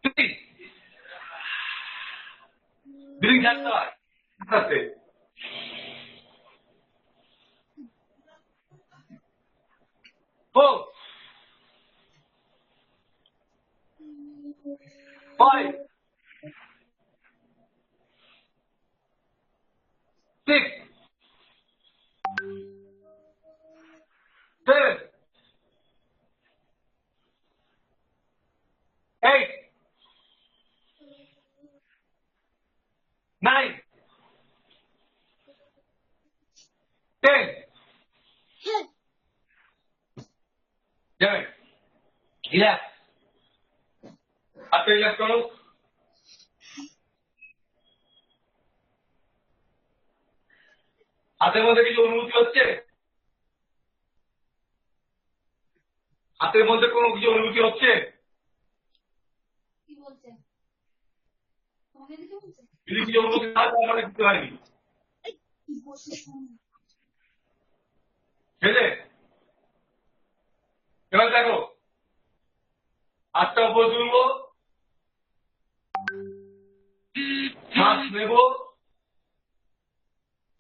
three. Drink থাকতে হয়, আস্তে। 4, 5, 6, 7, 8, 9, 10. যাবে, রিল্যাক্স, হাতে রিল্যাক্স করো। হাতের মধ্যে কিছু অনুভূতি হচ্ছে? হাতের মধ্যে কোনো কিছু অনুভূতি হচ্ছে? কি বলছে তোমাকে দেখে বলছে যদি কিছু অনুভূতি না হয় তাহলে কিছু হয়নি, কি বলছে শোন। ঠিক আছে? এবার দেখো, হাতটা উপরে তুলবো, শ্বাস নেব,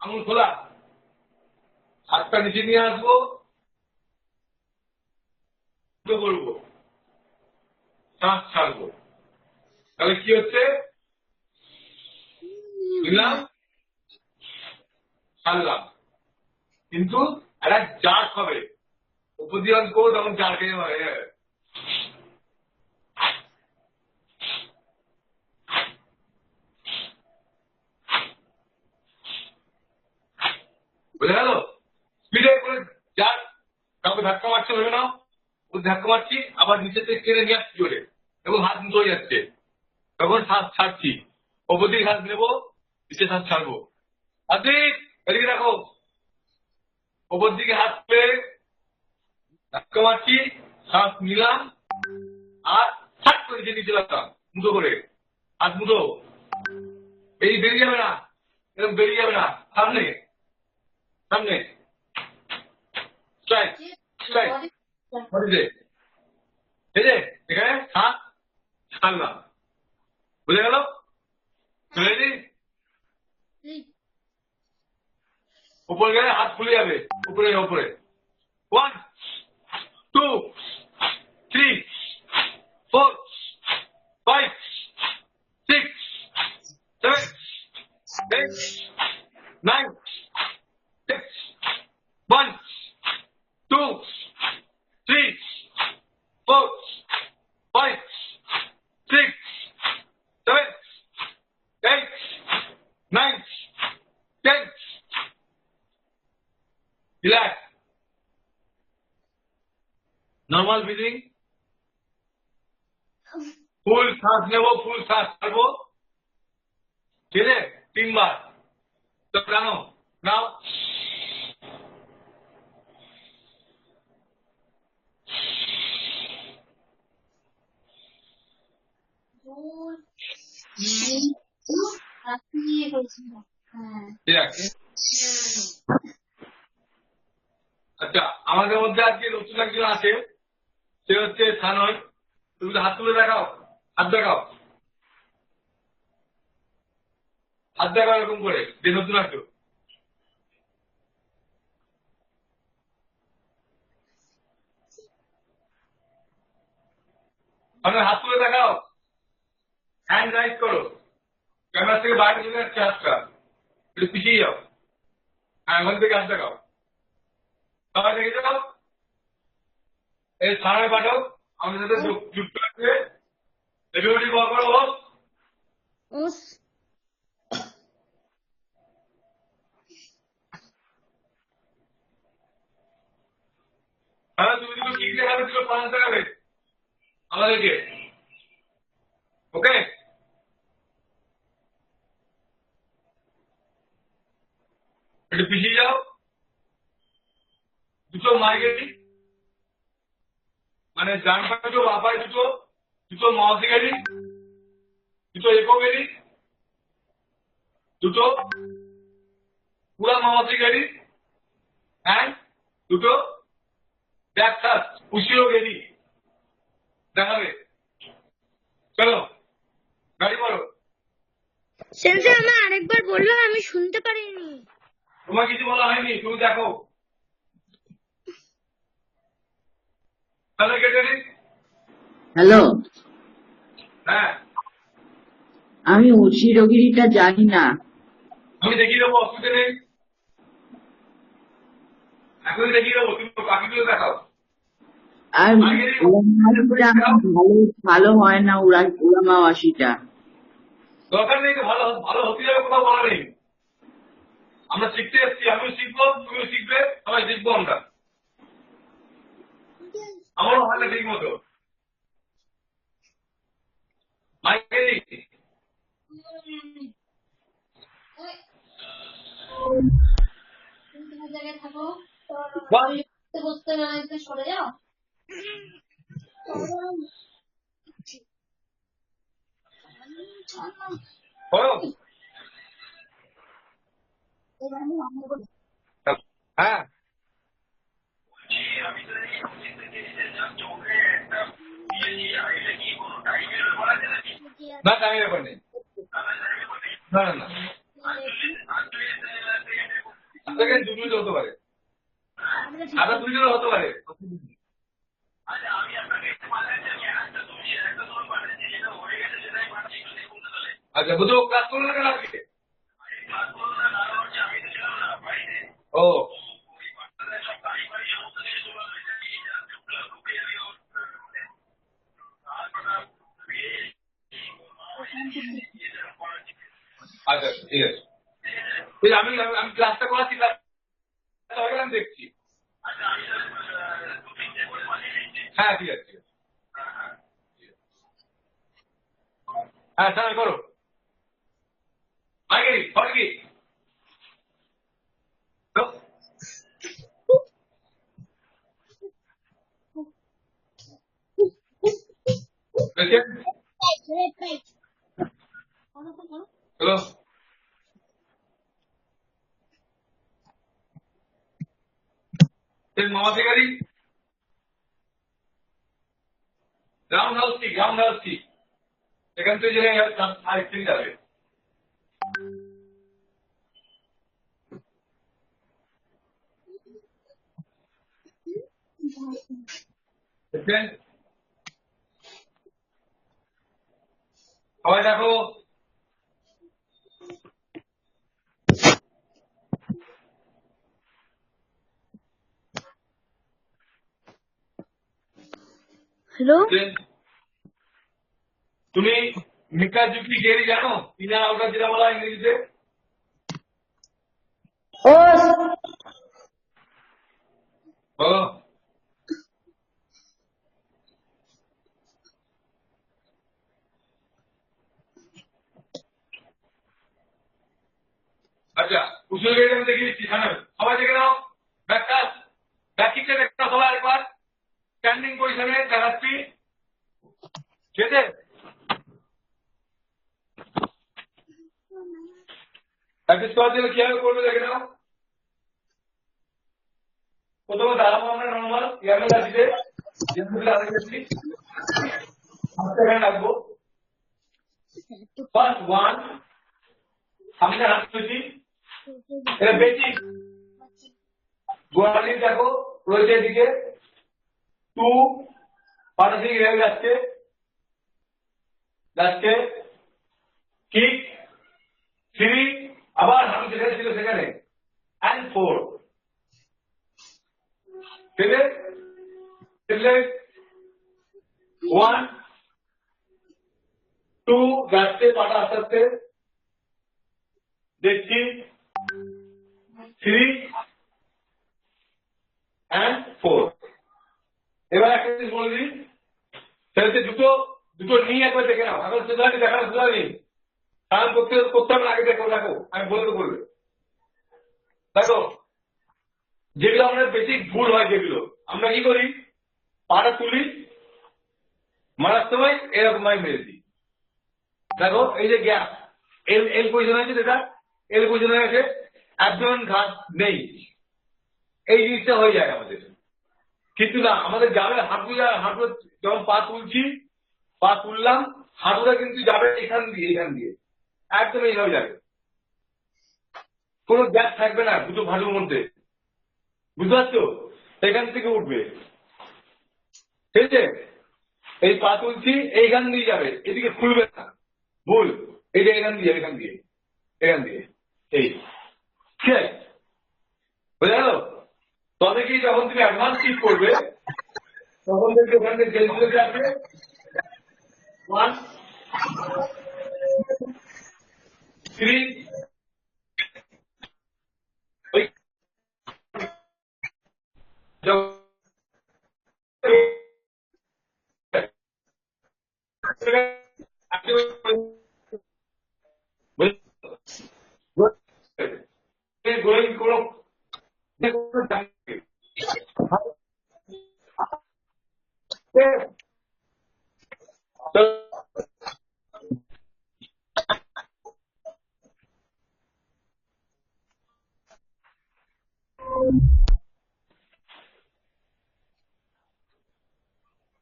আঙুল খোলা, হাতটা নিচে নিয়ে আসবো, দুটো করবো, শ্বাস ছাড়বো, তাহলে কি হচ্ছে? নিলাম, ছাড়লাম, কিন্তু একটা জার্ক হবে, উপর দিয়ে যখন করবো তখন জার্ক হয়ে যাবে। বুঝে গেল? স্পিডে করে যার কাউকে ধাক্কা মারছে ভেবে নাও, ও ধাক্কা মারছি, আবার নিচে থেকে কেড়ে নিয়ে আসছি জোরে, এবং হাত মুঠো হয়ে যাচ্ছে, তখন শ্বাস ছাড়ছি, ওপর দিকে শ্বাস নেবো, নিচে শ্বাস ছাড়বো। আদিক এদিকে রাখো, ওপর দিকে হাত পেয়ে ধাক্কা মারছি, শ্বাস নিলাম, আর ছাট করে নিচে নিচে রাখলাম, মুঠো করে, হাত মুঠো, এই বেরিয়ে যাবে না, এরকম বেরিয়ে যাবে না, সামনে সামনে, স্ট্রাইক স্ট্রাইক, বডিতে, ঠিক আছে? এখানে হাত ছাড়লাম, বুঝে গেল? রেডি? উপরে গেলে হাত খুলে যাবে, উপরে উপরে। 1, 2, 3, 4, 5, 6, 7, 8, 9, 10, 1, 2, 3, 4, 5, 6, 7, 8, 9, 10. Relax. Normal breathing. ফুল শ্বাস নেবো, ফুল শ্বাস ছাড়বো, ঠিক আছে? 3 বার। তো জানো নাও, হ্যাঁ ঠিক আছে? আচ্ছা, আমাদের মধ্যে আজকে নতুন একজন আছে, সে হচ্ছে সানয়। তুমি হাত তুলে দেখাও, হাত দেখাও, হাত দেখাও এরকম করে, যে নতুন আছো। আপনার হাত তুলে দেখাও, হ্যান্ড রাইজ করো, ক্যামেরা থেকে বাইরে চলে যাচ্ছে হাতটা, একটু পিছিয়ে যাও, হ্যাঁ ওখান থেকে হাত দেখাও, সবাই দেখে যাও, এই থানায় পাঠাও, আমাদের সাথে যুক্ত আছে, এগুলি কল করো বস। ওস হ্যাঁ তুমি দুটো ঠিক দেখাবে, দুটো 5 দেখাবে আমাদেরকে, ওকে? একটু পিছিয়ে যাও, দুটো মার্কেটিং মানে ডান পাশে দুটো, বাঁ পাশে দুটো, দুটো মাউসি গাড়ি, দুটো একো গাড়ি, দুটো পুরা মাউসি গাড়ি, হ্যাঁ দুটো ব্যাক সাস উশিও গাড়ি দেখাবে। চলো গাড়ি করো। সেন্সর আমার আরেকবার বললো, আমি শুনতে পারিনি। তোমার কিছু বলা হয়নি, তুমি দেখো তাহলে কেটে দিন। হ্যালো, হ্যাঁ আমি উচিরগিরিটা জানি না। আমি দেখিয়ে দেবো, অসুবিধা নেই, এখন দেখিয়ে দেবো, তুমি বাকিগুলো দেখাও। আর উড়ামাওয়াশিটা আমার ভালো হয় না, উড়ামাওয়াশিটা। দরকার নেই তো, ভালো ভালো হতে যাবে, কোথাও বলা নেই। আমরা শিখতে এসছি, আমিও শিখবো, তুমিও শিখবে, সবাই শিখবো আমরা। আমারও হয় না ঠিক মতো। মাইকেলি জায়গায় থাকো, বল, বসতে না একটু সরে যাও। করো। হ্যাঁ না, টাইম ব্যাপার নেই, না না না, সেকেন্ড 2 মিনিট হতে পারে, আধা 2 মিনিট হতে পারে। আচ্ছা বুঝো, ক্লাস করলো না কেন আজকে? ও আচ্ছা ঠিক আছে, ঠিক আছে, আমি আমি ক্লাসটা করাচ্ছি, ক্লাসটা হয়ে গেলে আমি দেখছি। হ্যাঁ ঠিক আছে, ঠিক আছে, হ্যাঁ স্যার করো আগে হয় কি হ্যালো, মামাতে গাড়ি রাউন্ড হাউস ঠিক, রাউন্ড হাউস ঠিক, এখান থেকে আরেকদিন যাবে। দেখছেন? সবাই দেখো, হ্যালো, তুমি মিটার যুক্তি গেরি জানো, ইনার আউটার যেটা বলা হয় ইংরেজিতে? বলো। আচ্ছা উসুল গাড়ি আমি দেখিয়ে দিচ্ছি, সামনে সবাই দেখে নাও, ব্যাকটা ব্যাকিংটা দেখে নাও সবাই একবার, স্ট্যান্ডিং পজিশনে দেখাচ্ছি, ঠিক আছে? প্র্যাকটিস করার জন্য কিভাবে করবে দেখে নাও। প্রথমে দাঁড়াবো আমরা নর্মাল ইয়ারমেল আসবে, এখানে রাখবো, ফার্স্ট 1 সামনে হাত তুলছি, এটা বেসিক, গোড়ালি দেখো রয়েছে এদিকে, 2 পাশে দিকে রেল যাচ্ছে, লাস্টে কিক 3 আবার হাঁটু যেখানে ছিল সেখানে and 4 ঠিক আছে 1 2 লাস্টে পাটা আস্তে আস্তে দেখছি 3 and 4 এবার একটা জিনিস বলে দিই সেটাতে দুটো নিয়ে একবার দেখে নাও এখন সুদানি দেখানো সুদানি কারণ করতে হবে আগে দেখো আমি বলে তো বলবে দেখো যেগুলো আমাদের বেসিক ভুল হয় যেগুলো আমরা কি করি পাটা তুলি মারার সময় এরকম ভাবে মেরে দিই দেখো এই যে গ্যাপ এল পজিশন আছে যেটা এল পজিশনে আছে অ্যাবডোমেন ঘাট নেই এই জিনিসটা হয়ে যায় আমাদের কিন্তু না আমাদের যাবে হাঁটু যখন পা তুললাম হাঁটুটা কিন্তু যাবে এখান দিয়ে একদম এইভাবে যাবে কোনো গ্যাপ থাকবে না দুটো হাঁটুর মধ্যে বুঝতে পারছো এখান থেকে উঠবে ঠিক আছে এই পা তুলছি এইখান দিয়ে যাবে এদিকে খুলবে না ভুল এই যে এখান দিয়ে এই ঠিক আছে বোঝা গেল তবে কি যখন তুমি অ্যাডভান্স কিক করবে তখন দেখবে ওখান থেকে জেলগুলো আসবে 1 3 ওই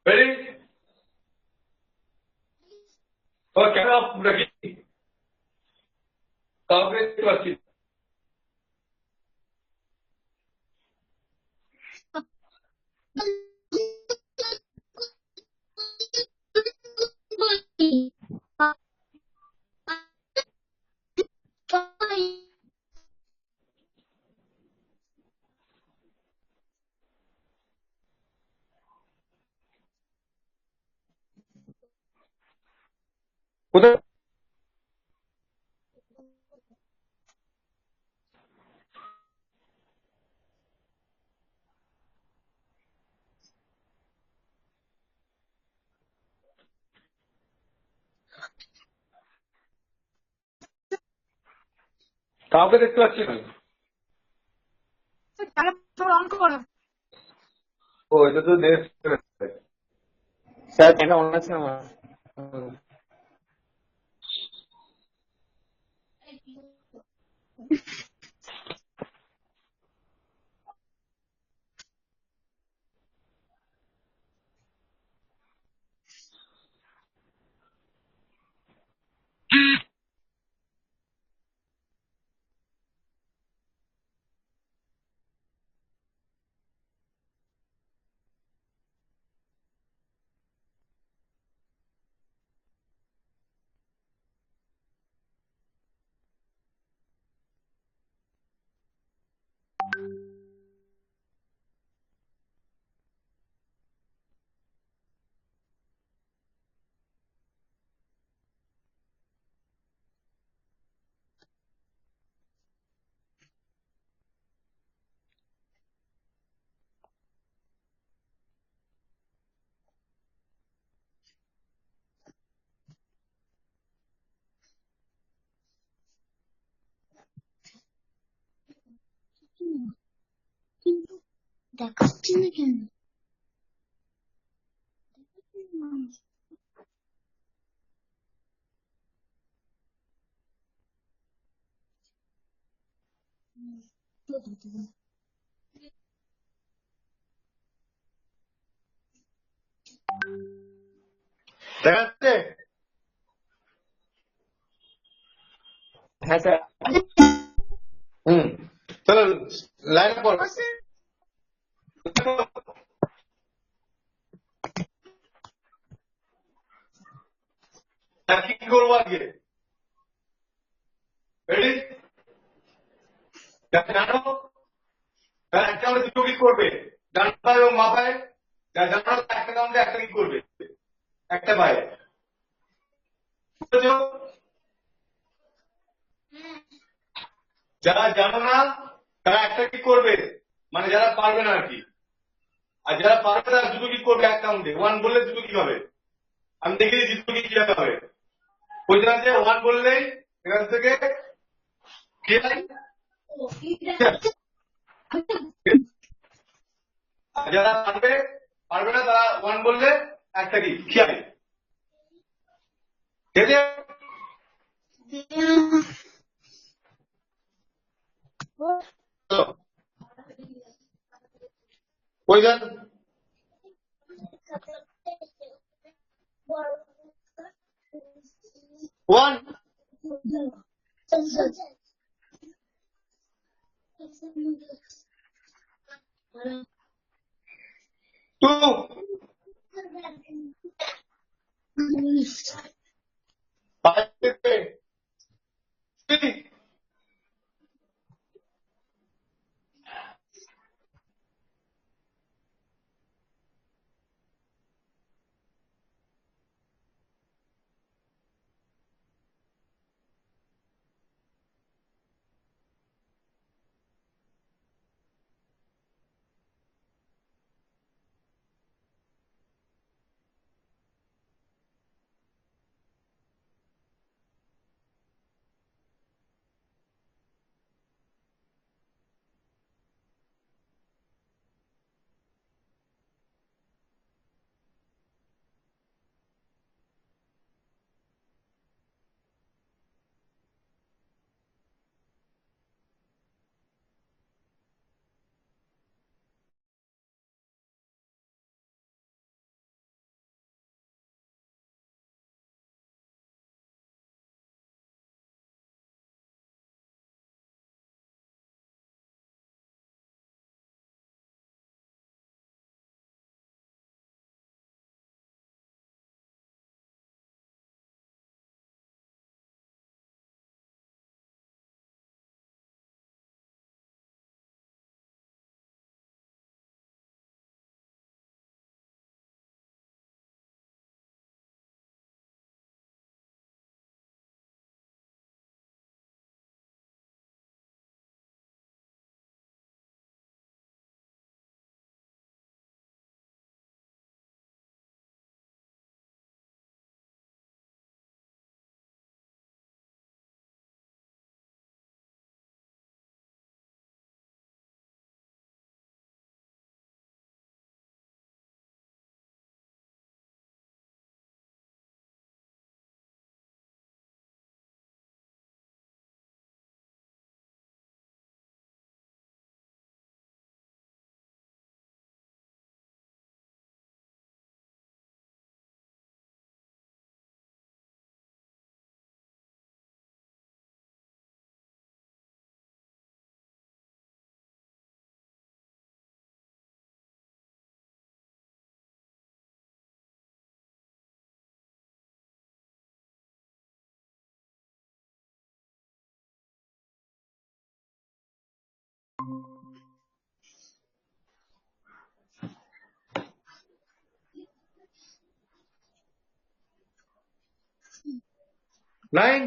Ready? ক্যামেরা রাখি কাউকে দেখতে পাচ্ছি কোথায় কাউকে দেখতে পাচ্ছি না অন করো ও এটা তো দেশ স্যার ক্যামেরা অন আছে আমার কিন্তু দেখাচ্ছে না কেন দেখাচ্ছে হ্যাঁ স্যার চলো লাইন পর কি করবো আজকে? রেডি? জানো একটা আমাদের দুটো ক্লিক করবে, ডান পায়ে এবং মা পায়ে। যারা জানো একটা কাউন্টে একটা ক্লিক করবে, একটা পায়ে। বুঝেছো? যারা জানো না তারা একটা ক্লিক করবে, মানে যারা পারবে না আর কি। আর যারা পারবে তারা দুটো ক্লিক করবে এক কাউন্টে। ওয়ান বললে দুটো ক্লিক হবে। আমি দেখিয়ে দিচ্ছি দুটো ক্লিক কিভাবে হবে। ওই জায়গাতে ওয়ান বললেই এখান থেকে যারা পারবে না তারা ওয়ান বললে একটা কি খেয়াল। ঠিক আছে? ওই যান one, two, five, three, nine,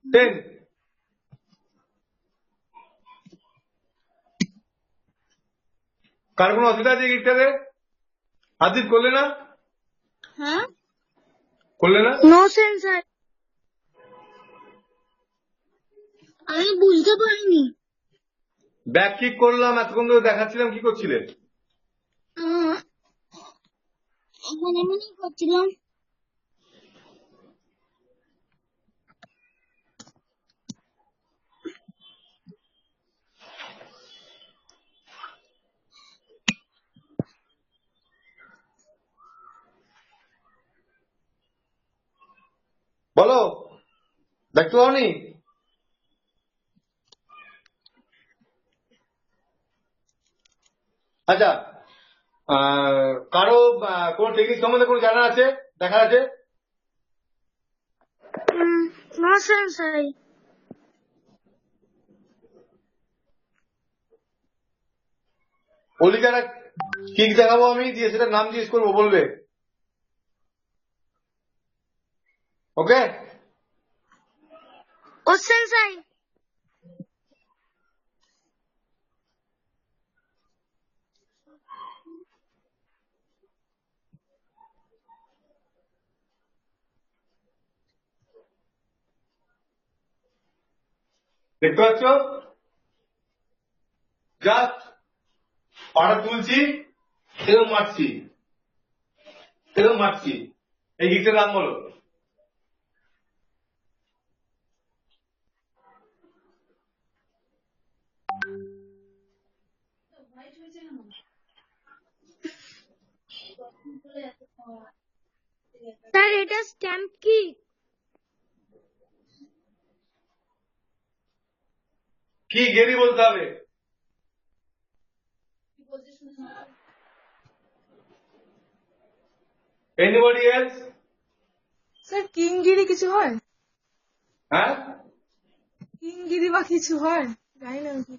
10। কার কোনো অসুবিধা আছে গিফটারে? হাজির করলে না? হ্যাঁ, করলে না? No sense. আমি বুঝতে পারিনি। ব্যাক কিক করলাম, এতক্ষণ ধরে দেখাচ্ছিলাম, কি করছিলে? এখন এমনই করছিলাম। বলো, দেখতে পাওনি? আচ্ছা, কারো কোন টেকনিক সম্বন্ধে কোনো জানা আছে, দেখা আছে? No sensei. অলিকারা কিক দেখাবো আমি, দিয়ে সেটার নাম জিজ্ঞেস করবো, বলবে। ওকে? ও সেন্সাই। দেখতে পাচ্ছ? জাস্ট পাটা তুলছি, এরকম মারছি, এরকম মারছি। এই কিকটার নাম বলো। স্যার এটা স্ট্যাম্প কিক। কি গেরি বলতে হবে। Anybody else? স্যার কিংগিরি কিছু হয়? হ্যাঁ, কিংগিরি বা কিছু হয়? জানি না আমি কি।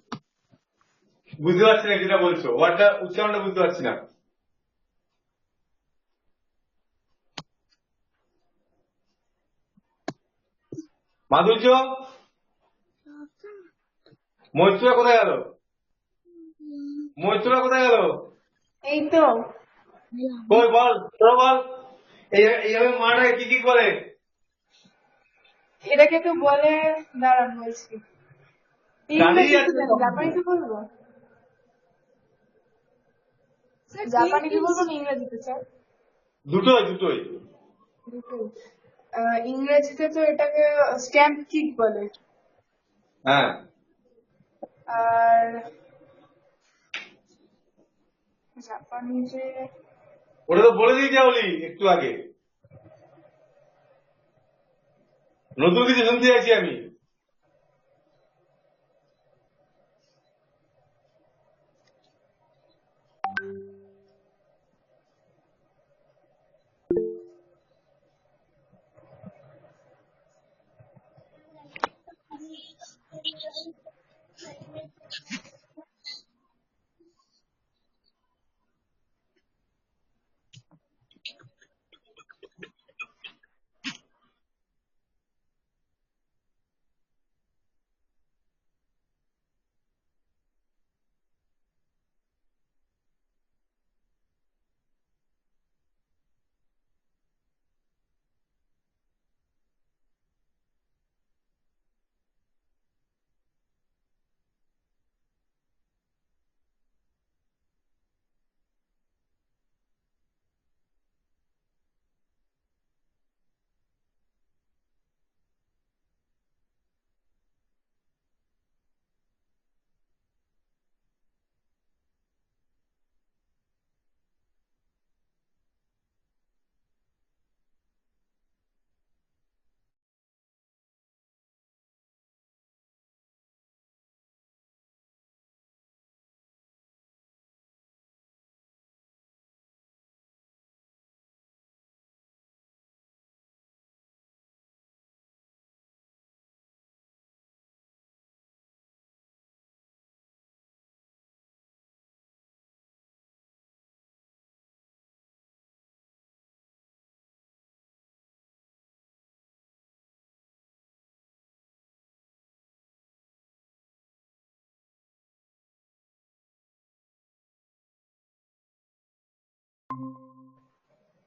বুঝতে পারছি না যেটা বলছো, ওয়ার্ডটা উচ্চারণটা বুঝতে পারছি না। মাধুর্য, মৈত্ররা কোথায় গেল? মৈত্ররা কোথায় গেল? এই তো কই বল, তোরা বল। এইভাবে মারা কি কি করে? এটাকে তো বলে, দাঁড়ান বলছি। দাঁড়িয়ে আছে ইংরেজিতে জানি, জাপানিতে বলবো? স্যার জাপানিতে বলবো না ইংরেজিতে স্যার? দুটোই দুটোই। দুটোই। ইংরেজিতে তো এটাকে স্ট্যাম্প কিক বলে, হ্যাঁ, আর জাপানিতে ওটা তো বলে দিয়েছে ওলি একটু আগে। নতুন কিছু শুনতে চাইছি আমি।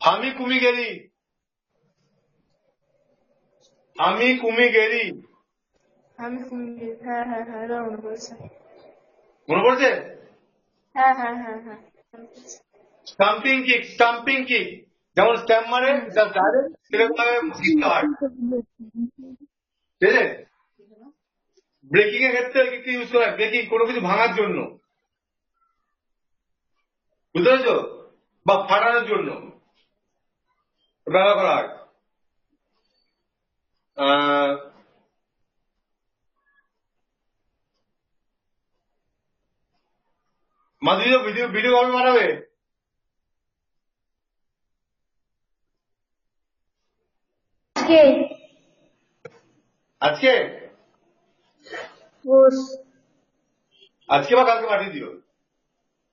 আমি কুমিগেরি, আমি কুমিগেরি। আমি হ্যাঁ হ্যাঁ হ্যাঁ এবার মনে পড়েছে। মনে পড়ছে? হ্যাঁ হ্যাঁ হ্যাঁ হ্যাঁ স্টাম্পিং কিক, স্টাম্পিং কিক, যেমন স্ট্যাম্প মারে ডাইরেক্ট সেরকম ভাবে কিকটা হয়। ঠিক আছে? ব্রেকিং এর ক্ষেত্রে ওই কিকটা ইউজ করা হয়, ব্রেকিং কোনো কিছু ভাঙার জন্য, বুঝতে পেরেছো? বা ফাটানোর জন্য ব্যবহার করা হয়। মাধুরী ভিডিও ভিডিও কবে বানাবে? আজকে আজকে বস আজকে বা কালকে পাঠিয়ে দিও।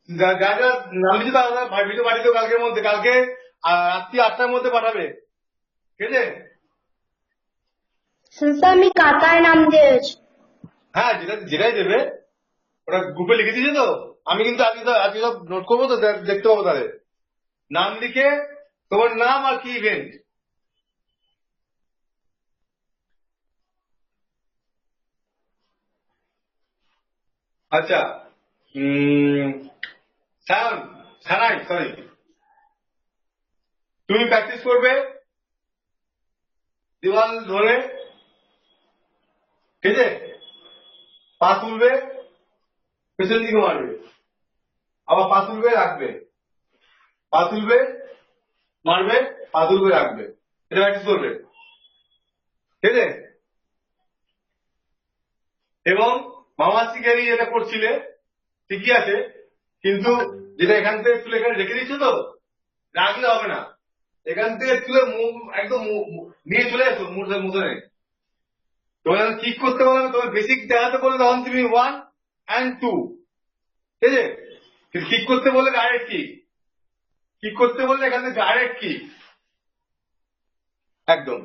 যা যা যা নাম লিখে তারা ভিডিও পাঠিয়ে দিও কালকের মধ্যে, কালকে রাত্রি 8টার মধ্যে পাঠাবে, ঠিক আছে? শুনতে আমি কাকার নাম দিয়েছি। হ্যাঁ, যেটাই দেবে ওটা গ্রুপে লিখে দিয়েছে তো। আমি কিন্তু আজকে সব নোট করবো তো, দেখতে পাবো তাহলে নাম লিখে তোমার নাম আর কি ইভেন্ট। আচ্ছা, সানাই সরি, তুমি প্র্যাকটিস করবে দেওয়াল ধরে, ঠিক আছে? পা তুলবে, পেছন দিকে মারবে, আবার পা তুলবে রাখবে, পা তুলবে মারবে, পা তুলবে রাখবে, এটা প্র্যাকটিস করবে, ঠিক আছে? এবং মামা শিকারি যেটা করছিলে ঠিকই আছে, কিন্তু যেটা এখান থেকে তুলে এখানে রেখে দিচ্ছ তো, রাখলে হবে না, এখান থেকে তুলে একদম নিয়ে চলে আসো মুখে। তোমার যখন ঠিক করতে বলবে, তোমার বেসিক দেখাতে বললে তখন তুমি 1 and 2, ঠিক আছে? ঠিক করতে বললে ডাইরেক্ট কি, ঠিক করতে বললে এখান থেকে ডাইরেক্ট কি, একদম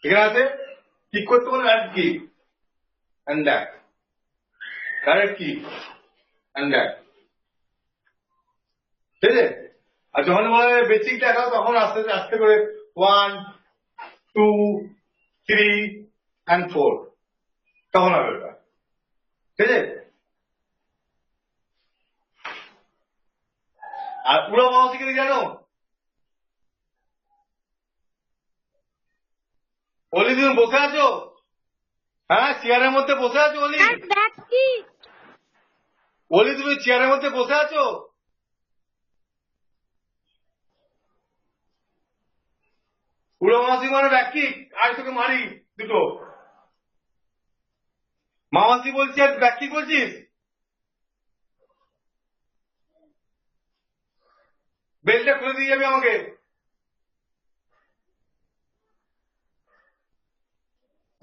এখানে আছে। ঠিক করতে বললে ডাইরেক্ট কি and that, ডাইরেক্ট কি and that, ঠিক আছে? আর যখন বলে বেসিক দেখাও তখন আস্তে আস্তে করে 1, 2, 3 and 4 তখন হবে ওটা, ঠিক আছে? আর পুরো মামা শিখে জানো, অলি তুমি বসে আছো, হ্যাঁ চেয়ারের মধ্যে বসে আছো অলি, ব্যাগ কি অলি তুমি চেয়ারের মধ্যে বসে আছো, পুরো মাসি মানে ব্যাকি, আর তোকে মারি দুটো। মামাসি বলছি আর ব্যাকি বলছিস, বেলটা খুলে দিয়ে যাবি আমাকে।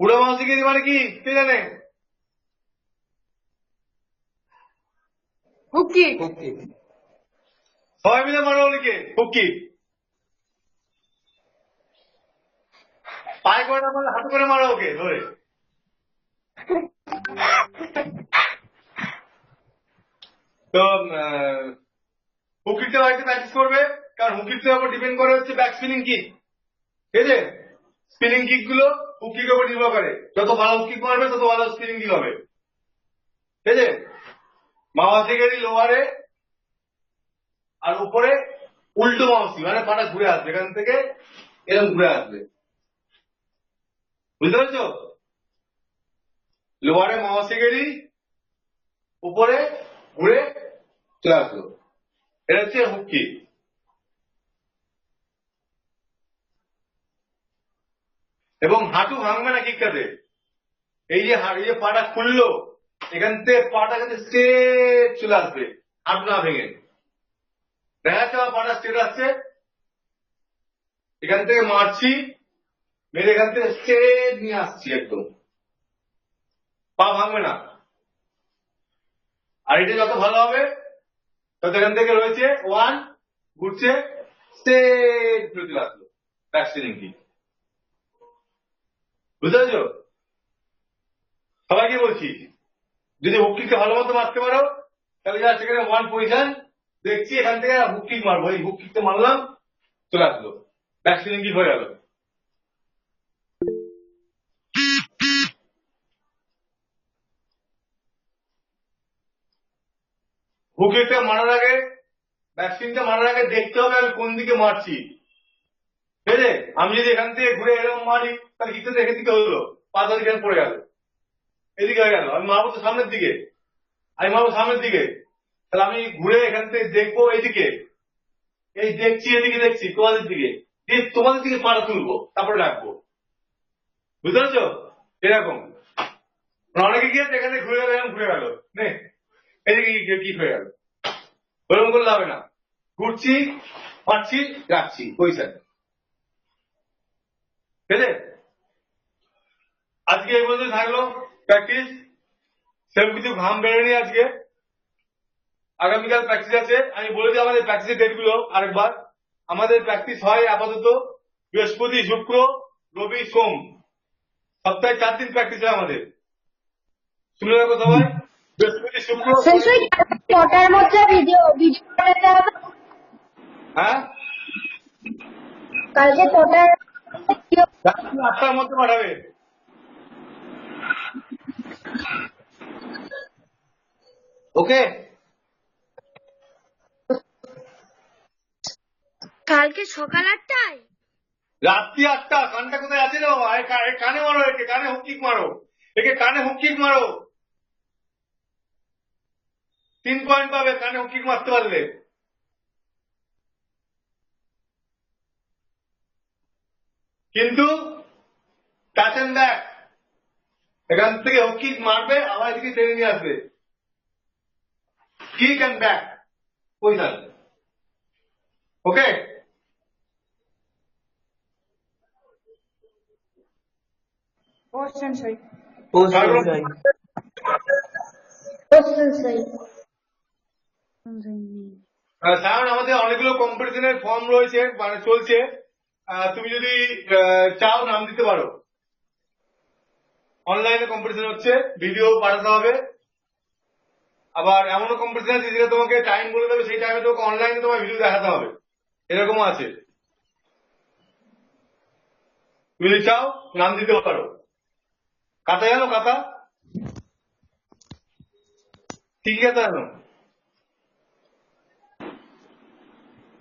পুরো মাসিকে মানে কি কে জানে? হুকি সবাই মিলে মারো অলিকে হুকি, পায়ে করে না মারলে হাতে করে মারো ওকে ধরে। তো হুকিতে বাড়িতে প্র্যাকটিস করবে, কারণ হুকির উপর ডিপেন্ড করে হচ্ছে ব্যাক স্পিনিং কিক, ঠিক আছে? স্পিনিং কিক গুলো হুকির উপর নির্ভর করে, যত ভালো কিক মারবে তত ভালো স্পিনিং কিক হবে, ঠিক আছে? মাওয়াসিগেরই লোয়ারে আর উপরে উল্টো মাউসি, মানে পাটা ঘুরে আসবে, এখান থেকে এরকম ঘুরে আসবে, বুঝতে পারছো? লোয়ারে মাওয়াসিগেরই, উপরে ঘুরে চলে আসলো, এটা হচ্ছে হুকি। এবং হাঁটু ভাঙবে না কিকটাতে, এই যে পাটা খুললো এখান থেকে পাটা কিন্তু স্ট্রেট চলে আসবে, হাঁটু না ভেঙে। দেখা যাচ্ছে আমার পাটা স্ট্রেট আসছে, এখান থেকে মারছি, মেরে এখান থেকে স্ট্রেট নিয়ে আসছি, একদম পা ভাঙবে না। আর এটা যত ভালো হবে তত এখান থেকে রয়েছে 1 ঘুরছে স্ট্রেট চলে আসলো, ব্যাক স্পিনিং কি, বুঝতে পারছো? সবাইকে বলছি যদি হুক কিকটা ভালো মতো মারতে পারো তাহলে যা সেখানে 1 পজিশন দেখছি, এখান থেকে হুক কিক মারবো, এই হুক কিকটা মারলাম চলে আসলো, ব্যাক স্পিনিং কিক হয়ে গেল। হুক কিকটা মারার আগে, ব্যাক স্পিনটা মারার আগে দেখতে হবে আমি কোন দিকে মারছি, ঠিক আছে? আমি যদি এখান থেকে ঘুরে এরকম মারি তাহলে কিকটা এখান থেকে হলো, পা ধরে এখানে পড়ে গেল, এদিকে হয়ে গেল, আমি মারবো তো সামনের দিকে, আমি মারবো সামনের দিকে, তাহলে আমি ঘুরে এখান থেকে দেখবো এইদিকে, এই দেখছি এদিকে দেখছি তোমাদের দিকে, দিয়ে তোমাদের দিকে পাটা তুলবো, তারপরে রাখবো, বুঝতে পারছো? এরকম অনেকে গিয়ে এখানে ঘুরে গেল, এরকম ঘুরে গেল, নে এদিকে কি হয়ে গেল, ওরকম করলে হবে না। ঘুরছি, পাচ্ছি, রাখছি, পয়সা। ঠিক আছে? আজকে এই পর্যন্ত থাকলো প্র্যাকটিস। সেরকম কিছু ঘাম বেরোয়নি আজকে। আগামীকাল প্র্যাকটিস আছে। আমি বলে দিই আমাদের প্র্যাকটিসের ডেট গুলো আরেকবার। আমাদের প্র্যাকটিস হয় আপাতত বৃহস্পতি, শুক্র, রবি, সোম। সপ্তাহে 4 দিন প্র্যাকটিস হয় আমাদের। শুনে রাখো সবাই, বৃহস্পতি, শুক্র, কটার মধ্যে ভিডিও পাঠাতে হবে? হ্যাঁ, কালকে কটার ভিডিও? রাত্রি 8টার মধ্যে পাঠাবে। ওকে? কালকে সকাল 8টায়? রাত্রি 8টা। কানটা কোথায় আছে রে বাবা? কানে মারো, একে কানে হুকিক মারো, একে কানে হুকিক মারো। 3 পয়েন্ট পাবে কানে হুকিক মারতে পারলে। কিন্তু টাচ এন্ড ব্যাক, এখান থেকে হুকিক মারবে, আবার এদিকে টেনে নিয়ে আসবে। কিক এন্ড ব্যাক, পয়সা। ওকে? ও সেন্সাই। ও সেন্সাই। কারণ আমাদের অনেকগুলো কম্পিটিশনের ফর্ম রয়েছে, মানে চলছে। তুমি যদি চাও নাম দিতে পারো। অনলাইনে কম্পিটিশন হচ্ছে, ভিডিও পাঠাতে হবে। আবার এমনও কম্পিটিশন আছে যেটা তোমাকে টাইম বলে দেবে, সেই টাইমে তোমাকে অনলাইনে তোমার ভিডিও দেখাতে হবে। এরকমও আছে। তুমি যদি চাও নাম দিতে পারো। কাতা জানো? কাতা কি কাতা জানো?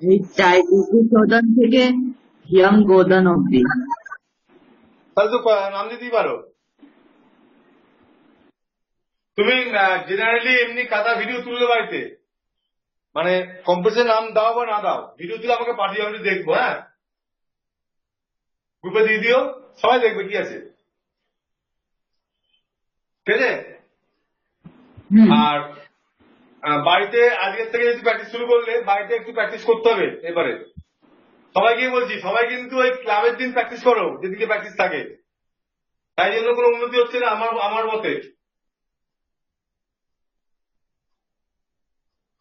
এই চাইল্ড সদন থেকে ইয়াং গোদন অব্দি। তাহলে তো নাম দিতেই পারো। তুমি জেনারেলি এমনি কাতা ভিডিও তুললে বাড়িতে, মানে কম্পিটিশন নাম দাও বা না দাও, ভিডিও তুলে আমাকে পাঠিয়ে আমি দেখবো। হ্যাঁ, গ্রুপে দিয়ে দিও, সবাই দেখবে কি আছে। ঠিক আছে? আর বাড়িতে আজকের থেকে যদি প্র্যাকটিস শুরু করলে, বাড়িতে একটু প্র্যাকটিস করতে হবে। এবারে সবাইকে বলছি, সবাই কিন্তু ওই ক্লাবের দিন প্র্যাকটিস করো, যেদিকে প্র্যাকটিস থাকে। তাই জন্য কোনো উন্নতি হচ্ছে না আমার মতে।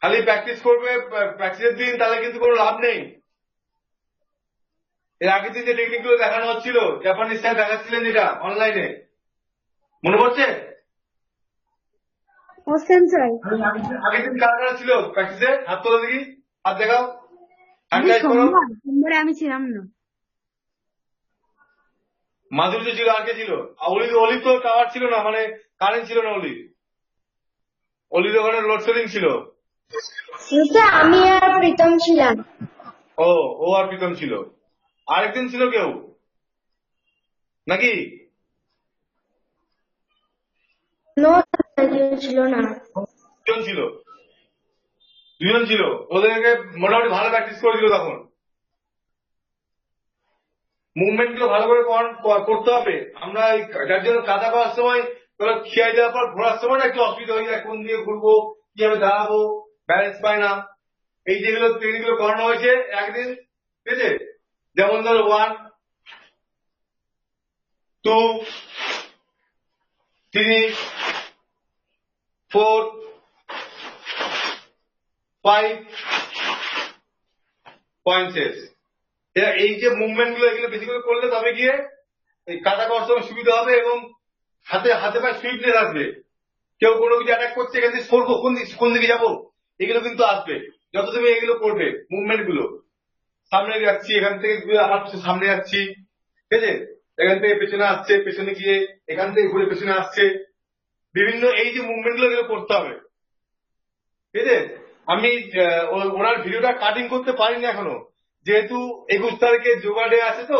খালি প্র্যাকটিস করবে প্র্যাকটিসের দিন, তাহলে কিন্তু কোনো লাভ নেই। এর আগের দিন যে টেকনিক গুলো দেখানো হচ্ছিল, জাপানিজ স্যার দেখাচ্ছিলেন যেটা অনলাইনে, মনে পড়ছে? ও সেন্সাই। আগের দিন কারা কারা ছিল প্র্যাকটিসে? হাত তোলা দেখি, হাত দেখাও, হ্যান্ড রাইজ করো। সোমবারে আমি ছিলাম না। মাধুর্য ছিল, আর কে ছিল? অলিভ তো টাওয়ার ছিল না, মানে কারেন্ট ছিল না। অলিভ ওখানে লোডশেডিং ছিল। আমি আর প্রীতম ছিলাম। ও আর প্রীতম ছিল। আরেকদিন ছিল কেউ নাকি? ছিল না। দুজন ছিল। ওদেরকে মোটামুটি ভালো প্র্যাকটিস করেছিল তখন। মুভমেন্ট গুলো ভালো করে করতে হবে। আমরা যার জন্য কাদা করার সময়, খেয়াল দেওয়ার পর ঘোরার সময় একটু অসুবিধা হয়ে যায়, কোন দিয়ে ঘুরবো, কিভাবে দাঁড়াবো, ব্যালেন্স পায় না। এই যেগুলো ট্রেনিং গুলো করানো হয়েছে একদিন, ঠিক আছে? যেমন ধরো 1, 2, 3, 4, 5 পয়েন্ট শেষ। এই যে মুভমেন্ট গুলো, এগুলো বেশি করে করলে তবে গিয়ে এই কাদা করার সময় সুবিধা হবে, এবং হাতে পায়ে সুইপনেস আসবে। কেউ কোনো কিছু অ্যাটাক করছে, এখান থেকে সরবো, কোন দিকে যাবো, এগুলো কিন্তু আসবে যত তুমি এগুলো করবে। মুভমেন্ট গুলো সামনে যাচ্ছি, এখান থেকে আমার সামনে যাচ্ছি, ঠিক আছে? এখান থেকে পেছনে আসছে, পেছনে গিয়ে এখান থেকে ঘুরে পেছনে আসছে, বিভিন্ন এই যে মুভমেন্ট গুলো এগুলো করতে হবে। ঠিক আছে? আমি ওনার ভিডিওটা কাটিং করতে পারিনি এখনো, যেহেতু 21 তারিখে যোগা ডে আছে, তো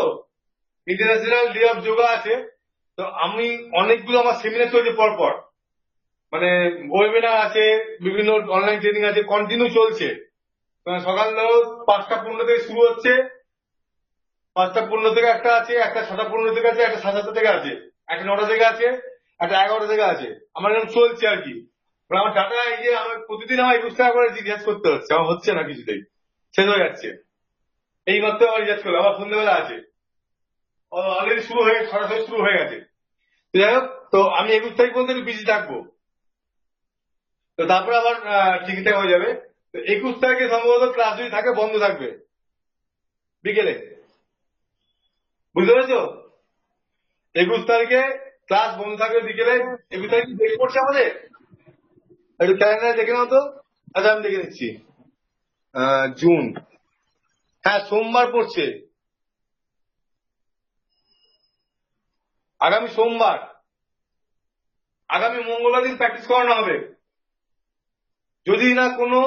ইন্টারন্যাশনাল ডে অফ যোগা আছে। তো আমি অনেকগুলো আমার সেমিনার চলছে পরপর, মানে ওয়েবিনার আছে, বিভিন্ন অনলাইন ট্রেনিং আছে, কন্টিনিউ চলছে। সকাল 5টা 15 থেকে শুরু হচ্ছে। 5টা 15 থেকে একটা আছে, একটা 6টা 15 থেকে আছে, একটা 7টা থেকে আছে, একটা 9টা থেকে আছে, একটা 11টা থেকে আছে। আমার এরকম চলছে আর কি। আমার টাটা, এই যে আমার প্রতিদিন আমার 21 টাকা করে রিচার্জ করতে হচ্ছে, আমার হচ্ছে না কিছুতেই। শেষ হয়ে যাচ্ছে। এই মাত্র আমার রিচার্জ করলো, আমার সন্ধ্যেবেলা আছে, অলরেডি শুরু হয়ে সরাসরি শুরু হয়ে গেছে। যাই হোক, তো আমি 21 তারিখ পর্যন্ত একটু বিজি থাকবো, তো তারপরে আবার ঠিকঠাক হয়ে যাবে। তো 21 তারিখে সম্ভবত ক্লাস যদি থাকে বন্ধ থাকবে বিকেলে, বুঝতে পেরেছো? 21 তারিখে ক্লাস বন্ধ থাকবে বিকেলে। 21 তারিখ ডেট পড়ছে আমাদের, একটু ক্যালেন্ডার দেখে নাও তো। আচ্ছা আমি দেখে নিচ্ছি। জুন, হ্যাঁ সোমবার পড়ছে, আগামী সোমবার। আগামী মঙ্গলবার দিন প্র্যাকটিস করানো হবে। যদি না কোনো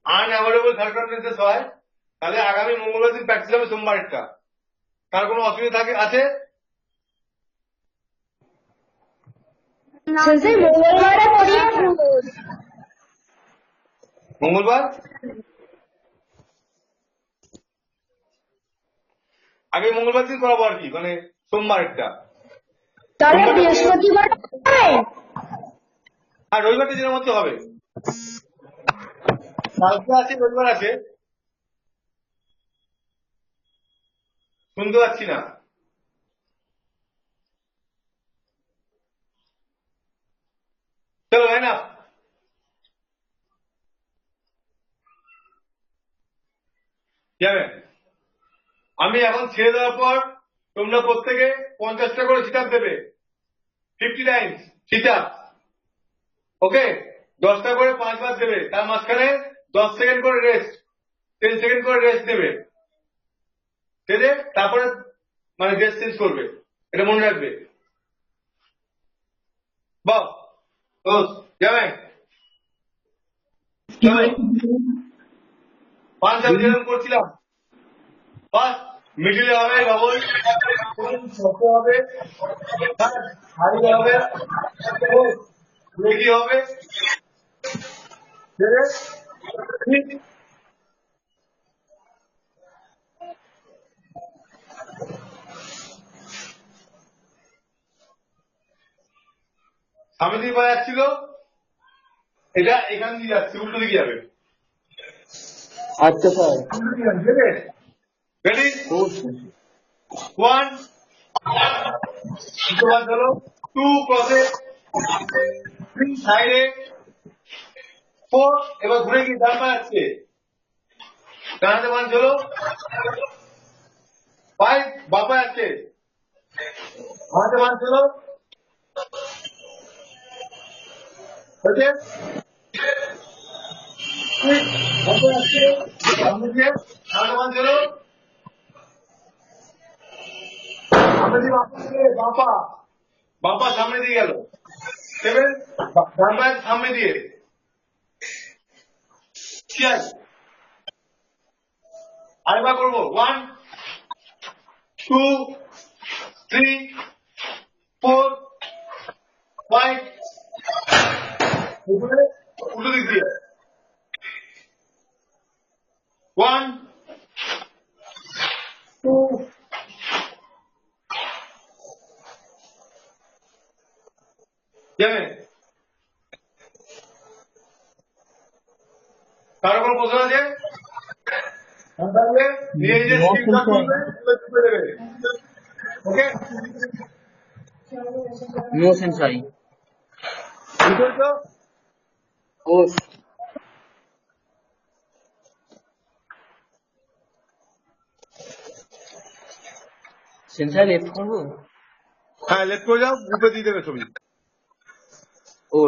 আনঅ্যাভয়েলেবল সার্কামস্টেন্সেস হয়, তাহলে আগামী মঙ্গলবার দিন প্র্যাকটিস হবে সোমবারেরটা। তার কোনো অসুবিধা থাকে আছে? মঙ্গলবার আগে মঙ্গলবার দিন করাবো আর কি, মানে সোমবারেরটা। বৃহস্পতিবার আর রবিবারটা যেন মতো হবে, কালকে আছে রবিবার আছে। শুনতে পাচ্ছি না। চলো তাই না, যাবে। আমি এখন ছেড়ে দেওয়ার পর তোমরা প্রত্যেকে 50টা করে সিট আপ দেবে, 50 টাইমস সিট আপ। ওকে, 10টা করে 5 বার দেবে, তার মাঝখানে 10 সেকেন্ড করে রেস্ট, 10 সেকেন্ড করে রেস্ট দেবে, দেবে তারপরে মানে ড্রেস চেঞ্জ করবে, এটা মনে রাখবে। বাহ, যাবে। পাঁচ আমি যেরকম করছিলাম, ফার্স্ট মিডিলে হবে ডবল, হবে হাই হবে, লেগি হবে, সামনে দিকে পাওয়া যাচ্ছিল, এটা এখান দিয়ে যাচ্ছে, উল্টো দিকে যাবে। আচ্ছা স্যার। রেডি, 1 চলো, 2 ক্রসে, 3 সাইডে, 4 এবার ঘুরে গিয়ে ডান পা যাচ্ছে, ডানাতে মান চলো, 5 বাপা যাচ্ছে, হাতে মান চলো, হচ্ছে বাপা, বাপা সামনে দিয়ে গেল, 7 ডান পায়ের সামনে দিয়ে, ঠিক আছে। আরেকবার করবো, 1 2 3 4 5, উল্টো দিক দিয়ে, 1 2 যাবে। কারো কোনো প্রশ্ন আছে? নিজে নিজে স্ক্রিনশট তুলে দেবে, ওকে? No sensory. বুঝতে পেরেছো? ও সেন্সার লেফট করবো? হ্যাঁ লেফট করে যাও, গ্রুপে দিয়ে দেবে ছবি। ও